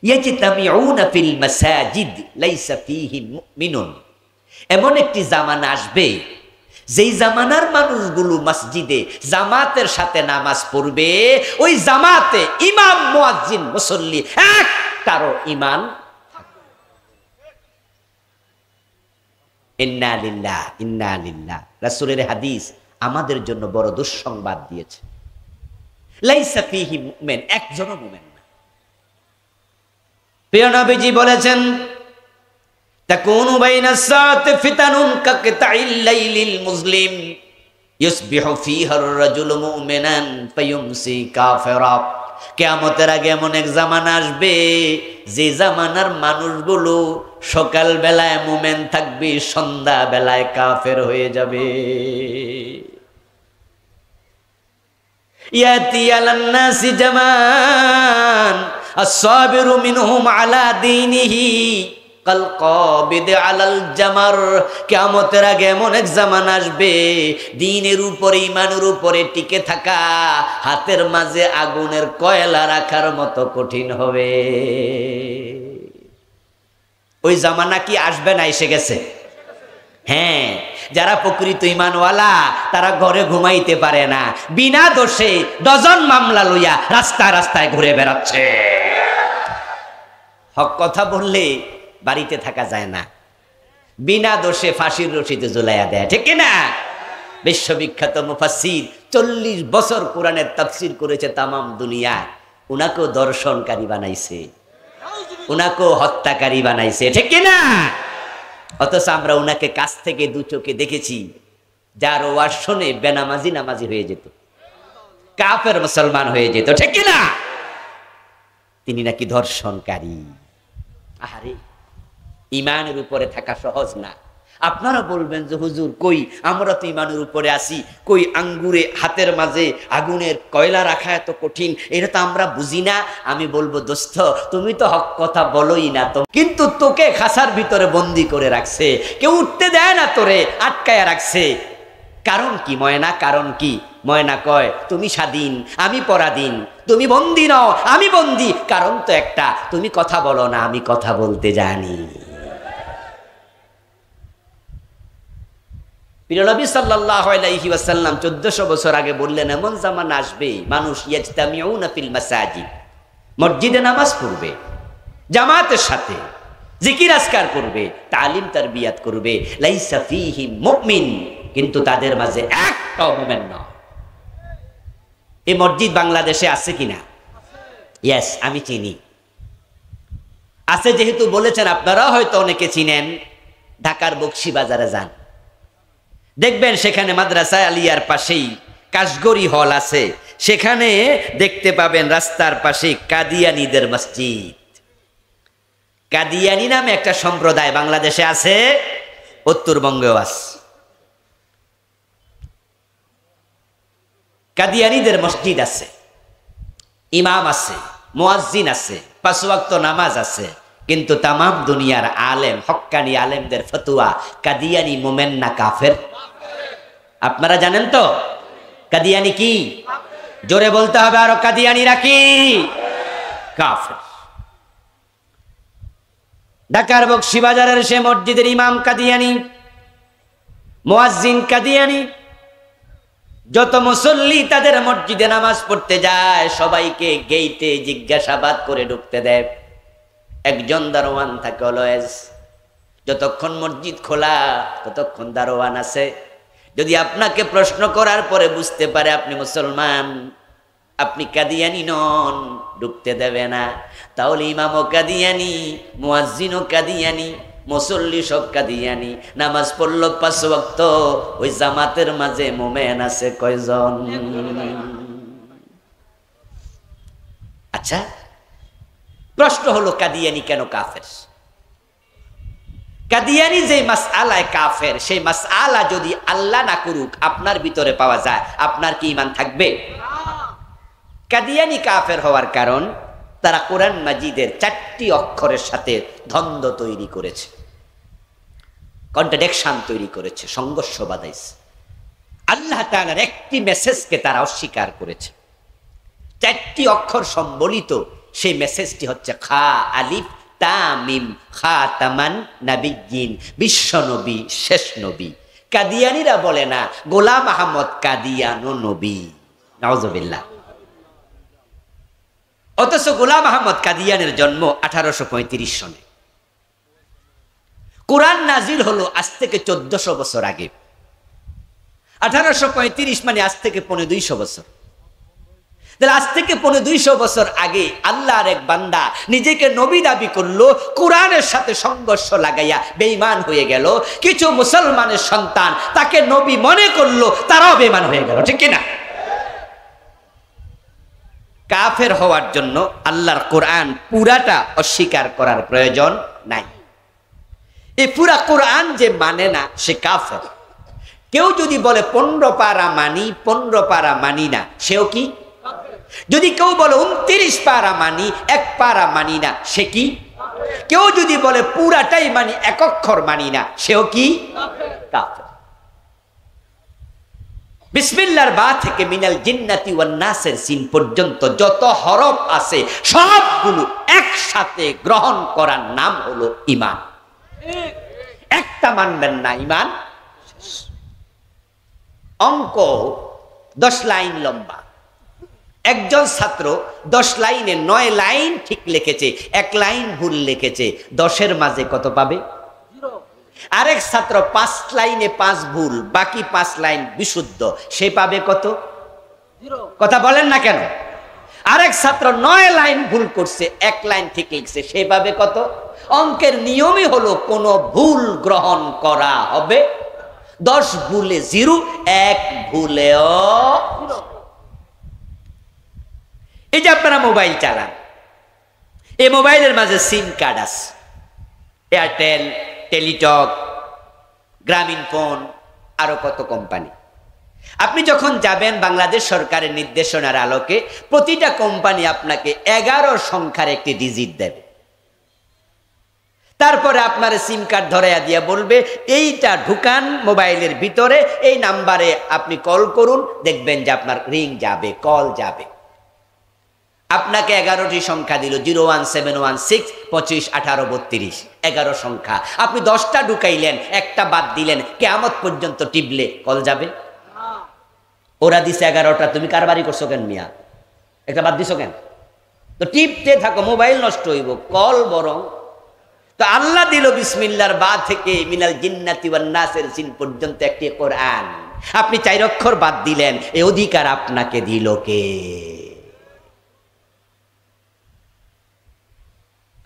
ইয়াজতামিউনা ফিল মাসাজিদ লাইসা ফীহি মুমিনুন। এমন একটি জামানা আসবে যেই জামানার মানুষগুলো মসজিদে জামাতের সাথে নামাজ পড়বে, ওই জামাতে ইমাম, মুয়াজ্জিন, মুসল্লি একটারও ঈমান। ইন্না লিল্লাহ ইন্না লিল্লাহ। রাসূলের হাদিস আমাদের জন্য বড় দুঃসংবাদ দিয়েছে। লাইসা ফীহি মুমিন, একজনও মুমিন না। প্রিয় নবীজি বলেছেন, তাকুনু বাইনাস সাআতি ফিতানুন কাকতাইল লাইলিল মুসলিম ইউসবিহু ফীহা আর-রাজুলু মুমিনান ফায়ুমসি কাফিরা। কিয়ামতের আগে এমন এক জামানা আসবে যে জামানার মানুষগুলো সকাল বেলায় মুমিন থাকবে, সন্ধ্যা বেলায় কাফের হয়ে যাবে। ইয়াতি আলান নাসি জামান আস-সাবিরু মিনহুম আলা দীনিহি কাল কাবিদ আলাল জামার। কিয়ামতের আগে এমন এক জামানা আসবে দ্বীনের উপরে, ঈমানের উপরে টিকে থাকা হাতের মাঝে আগুনের কয়লা রাখার মতো কঠিন হবে। ওই জামানা কি আসবে না? এসে গেছে। হ্যাঁ, যারা প্রকৃত ঈমানওয়ালা তারা ঘরে ঘুমাইতে পারে না, বিনা দোষে ডজন মামলা লইয়া রাস্তায় রাস্তায় ঘুরে বেড়াচ্ছে। হক কথা বললে বাড়িতে থাকা যায় না, বিনা দোষে ফাঁসির রশিতে ঝুলাইয়া দেয়, ঠিক কিনা? বিশ্ববিখ্যাত মুফাসসির 40 বছর কোরআনের তাফসীর করেছে তামাম দুনিয়া, উনাকেও দর্শনকারী বানাইছে, উনাকেও হত্যাকারী বানাইছে, ঠিক কিনা? অথচ আমরা উনাকে কাছ থেকে দু চোখে দেখেছি, যার ওয়াজ শুনে বেনামাজি নামাজি হয়ে যেত, কাফের মুসলমান হয়ে যেত, ঠিক কিনা? তিনি নাকি ধর্ষণকারী। আরে ঈমানের উপরে থাকা সহজ না। আপনারা বলবেন যে হুজুর কই, আমরা তো ঈমানের উপরে আছি, কই আঙ্গুরে হাতের মাঝে আগুনের কয়লা রাখা এত কঠিন, এটা তো আমরা বুঝি না। আমি বলবো দোস্ত, তুমি তো হক কথা বলোই না, তো কিন্তু তোকে খাসার ভিতরে বন্দি করে রাখছে, কেউ উঠতে দেয় না, তোরে আটকায়া রাখছে। কারণ কি ময়না? কারণ কি? ময়না কয়, তুমি স্বাধীন, আমি পরাধীন, তুমি বন্দী নও, আমি বন্দী। কারণ তো একটা, তুমি কথা বলো না, আমি কথা বলতে জানি। প্রিয় নবী সাল্লাল্লাহু আলাইহি ওয়াসাল্লাম 1400 বছর আগে বললেন, এমন জামানা আসবে মানুষ ইয়াজতামিউনা ফিল মাসাজিদ, মসজিদে নামাজ পড়বে, জামাতের সাথে জিকির আজকার করবে, তালিম তারবিয়াত করবে, লাইসা ফীহি মুমিন, কিন্তু তাদের মাঝে একটাও মুমিন না। এই মসজিদ বাংলাদেশে আছে কিনা? ইয়েস, আমি চিনি, আছে। যেহেতু বলেছেন, আপনারা হয়তো অনেকে চিনেন, ঢাকার বকশীবাজারে যান, দেখবেন সেখানে মাদ্রাসা আলিয়ার পাশেই কাশগড়ি হল আছে, সেখানে দেখতে পাবেন রাস্তার পাশে কাদিয়ানীদের মসজিদ। কাদিয়ানী নামে একটা সম্প্রদায় বাংলাদেশে আছে, উত্তরবঙ্গেও আছে। কাদিয়ানীদের মসজিদ আছে, ইমাম আছে, মুয়াজ্জিন আছে, 5 ওয়াক্ত নামাজ আছে, কিন্তু তামাম দুনিয়ার আলেম, হক্কানি আলেমদের ফতোয়া কাদিয়ানী মুমিন না কাফের? আপনারা জানেন তো কাদিয়ানী কি? জোরে বলতে হবে আরো, কাদিয়ানীরা কি? কাফের। ঢাকার বকশীবাজারের সে মসজিদের ইমাম কাদিয়ানী, মুয়াজ্জিন কাদিয়ানী, যত মুসল্লি তাদের মসজিদে নামাজ পড়তে যায় সবাইকে গেইটে জিজ্ঞাসাবাদ করে ঢুকতে দেয়। একজন দারোয়ান থাকে অলওয়েজ, যতক্ষণ মসজিদ খোলা ততক্ষণ দারোয়ান আছে। যদি আপনাকে প্রশ্ন করার পরে বুঝতে পারে আপনি মুসলমান, আপনি কাদিয়ানী নন, ঢুকতে দেবে না। তাহলে ইমামও কাদিয়ানী, মুয়াজ্জিনও কাদিয়ানী, মুসল্লি সব কাদিয়ানী, নামাজ পড়ল 5 ওয়াক্ত, ওই জামাতের মাঝে মুমিন আছে কয়জন? আচ্ছা, প্রশ্ন হলো কাদিয়ানী কেন কাফের? কাদিয়ানি যে মাসআলায় কাফের, সেই মাসআলা যদি আল্লাহ না করুক আপনার ভিতরে পাওয়া যায়, আপনার কি ঈমান থাকবে? কাদিয়ানি কাফের হওয়ার কারণ তারা কোরআন মাজিদের 4টি অক্ষরের সাথে দ্বন্দ্ব তৈরি করেছে, কন্ট্রাডিকশন তৈরি করেছে, সংঘর্ষ বাঁধাইছে। আল্লাহ তাআলার একটি মেসেজকে তারা অস্বীকার করেছে। 4টি অক্ষর সম্বলিত সেই মেসেজটি হচ্ছে খা আলিফ তা মিম খাতামান নাবিয়্যিন, বিশ্ব নবী, শেষ নবী। কাদিয়ানীরা বলে না গোলাম আহমদ কাদিয়ানো নবী, নাউজুবিল্লাহ। অথচ গোলাম আহমদ কাদিয়ানের জন্ম 1835 সনে। কোরআন নাজিল হলো আজ থেকে 1400 বছর আগে। 1835 মানে আজ থেকে 250 বছর। তাহলে আজ থেকে 250 বছর আগে আল্লাহর এক বান্দা নিজেকে নবী দাবি করলো, কোরআনের সাথে সংঘর্ষ লাগাইয়া বেঈমান হয়ে গেল। কিছু মুসলমানের সন্তান তাকে নবী মনে করলো, তারাও বেঈমান হয়ে গেল, ঠিক কিনা? কাফের হওয়ার জন্য আল্লাহর কোরআন পুরাটা অস্বীকার করার প্রয়োজন নাই। এই পুরা কোরআন যে মানে না সে কাফের। কেউ যদি বলে 15 পারা মানি, 15 পারা মানি না, সেও কি? যদি কেউ বলে 29 পারা মানি, 1 পারা মানি না, সে কি? কেউ যদি বলে পুরাটাই মানি, 1 অক্ষর মানি না, সেও কি? কাফের। বিসমিল্লাহর বা থেকে মিনাল জিন্নাতি ওয়ান নাসের সিন পর্যন্ত যত হরফ আছে সবগুলো একসাথে গ্রহণ করার নাম হলো ঈমান। একটা মানবেন না, ঈমান শেষ। অঙ্ক 10 লাইন লম্বা, একজন ছাত্র 10 লাইনে 9 লাইন ঠিক লিখেছে, 1 লাইন ভুল লিখেছে, 10-এর মাঝে কত পাবে? আরেক ছাত্র 5 লাইনে 5 ভুল, বাকি 5 লাইন বিশুদ্ধ, সে পাবে কত? কথা বলেন না কেন? আরেক ছাত্র 9 লাইন ভুল করছে, 1 লাইন ঠিক লিখছে, সে পাবে কত? অঙ্কের নিয়মই হলো কোন ভুল গ্রহণ করা হবে। 10 ভুলে 0, 1 ভুলেও। এই যে আপনারা মোবাইল চালান, এই মোবাইলের মাঝে সিম কার্ড আছে, এয়ারটেল, টেলিটক, গ্রামীণ ফোন, আরো কত কোম্পানি। আপনি যখন যাবেন বাংলাদেশ সরকারের নির্দেশনার আলোকে প্রতিটা কোম্পানি আপনাকে 11 সংখ্যার একটি ডিজিট দেবে। তারপরে আপনার সিম কার্ড ধরাইয়া দিয়ে বলবে এইটা ঢুকান মোবাইলের ভিতরে, এই নাম্বারে আপনি কল করুন, দেখবেন যে আপনার রিং যাবে, কল যাবে। আপনাকে 11টি সংখ্যা দিল, 01716 25 18 32, 11 সংখ্যা। আপনি 10টা ঢুকাইলেন, একটা বাদ দিলেন, কিয়ামত পর্যন্ত টিপলে কল যাবে? ওরা দিছে 11টা, তুমি কারবারি করছো কেন মিয়া? একটা বাদ দিছো কেন? তো টিপতে থাকো, মোবাইল নষ্ট হইব, কল বরং। তো আল্লাহ দিল বিসমিল্লাহর বা থেকে মিনাল জিন্নাতি ওয়ান নাসের সিন পর্যন্ত একটি কোরআন। আপনি 4 অক্ষর বাদ দিলেন, এই অধিকার আপনাকে দিল কে?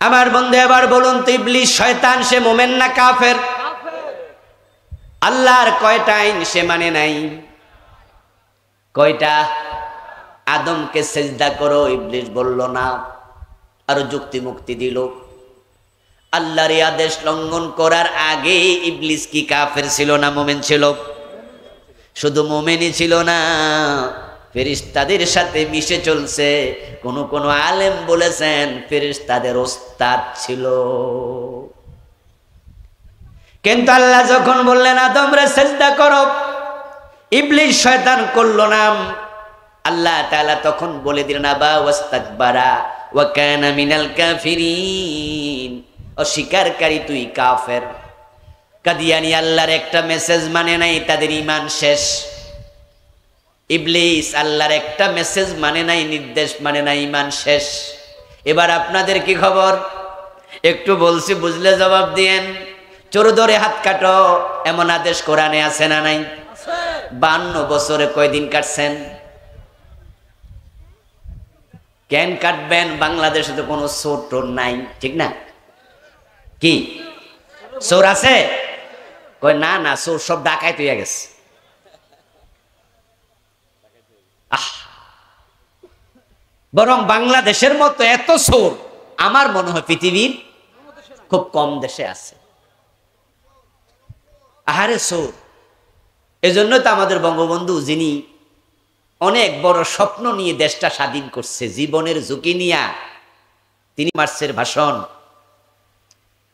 আমার বন্ধু এবার বলুন তো, ইবলিস শয়তান সে মুমিন না কাফের? আল্লাহর কয়টা আইন সে মানে নাই? কয়টা? আদমকে সেজদা করো, ইবলিস বলল না, আরো যুক্তি মুক্তি দিল। আল্লাহর আদেশ লঙ্ঘন করার আগে ইবলিস কি কাফের ছিল না মুমিন ছিল? শুধু মুমিনই ছিল না, ফেরেশতাদের সাথে মিশে চলছে। কোন আলেম বলেছেন ফেরেশতাদের ওস্তাদ ছিল। কিন্তু আল্লাহ যখন বললেন আদমরে সেজদা করো, ইবলিস শয়তান করলো না। আল্লাহ তাআলা তখন বলে দিলেন আবা ওয়াস্তাকবারা ওয়া কানা মিনাল কাফিরিন, অস্বীকারী তুই কাফের। কাদিয়ানী আল্লাহর একটা মেসেজ মানে নাই, তাদের ঈমান শেষ। ইবলিস আল্লাহর একটা মেসেজ মানে নাই, নির্দেশ মানে নাই, ঈমান শেষ। এবার আপনাদের কি খবর? একটু বলছি, বুঝলে জবাব দিয়েন। চোর ধরে হাত কাটো, এমন আদেশ কোরআনে আছে না নাই? 52 বছরে কয়দিন কাটছেন? কেন কাটবেন? বাংলাদেশে তো কোনো চোর টোর নাই, ঠিক না? কি চোর আছে? কই না না, চোর সব ডাকাইত হইয়া গেছে। বরং বাংলাদেশের মতো এত চোর আমার মনে হয় পৃথিবীর খুব কম দেশে আছে। আহারে সোর। এজন্য তো আমাদের বঙ্গবন্ধু, যিনি অনেক বড় স্বপ্ন নিয়ে দেশটা স্বাধীন করছে, জীবনের ঝুঁকি নিয়া, তিনি মার্চের ভাষণ,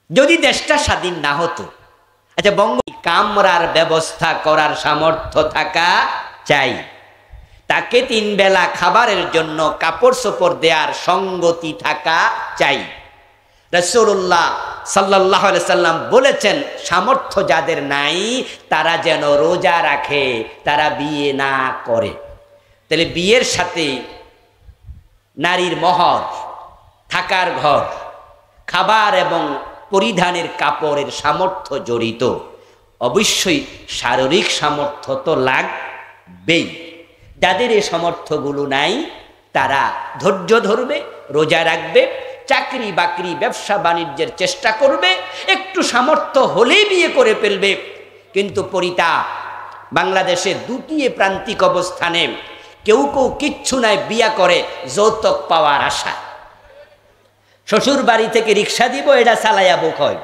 যদি দেশটা স্বাধীন না হতো, আচ্ছা বঙ্গ কামরার ব্যবস্থা করার সামর্থ্য থাকা চাই, তাকে 3 বেলা খাবারের জন্য কাপড় চোপড় দেওয়ার সঙ্গতি থাকা চাই। রাসূলুল্লাহ সাল্লাল্লাহু আলাইহি সাল্লাম বলেছেন, সামর্থ্য যাদের নাই তারা যেন রোজা রাখে, তারা বিয়ে না করে। তাহলে বিয়ের সাথে নারীর মহর, থাকার ঘর, খাবার এবং পরিধানের কাপড়ের সামর্থ্য জড়িত। অবশ্যই শারীরিক সামর্থ্য তো লাগবেই। যাদের এই সামর্থ্যগুলো নাই তারা ধৈর্য ধরবে, রোজা রাখবে, চাকরি বাকরি ব্যবসা বাণিজ্যের চেষ্টা করবে, একটু সামর্থ্য হলেই বিয়ে করে ফেলবে। কিন্তু পরিতাপ, বাংলাদেশে দুটি প্রান্তিক অবস্থানে কেউ কেউ কিচ্ছু নাই, বিয়া করে যৌতুক পাওয়ার আশা। শ্বশুর বাড়ি থেকে রিক্সা দিব, এটা চালাইয়া বুক হয়।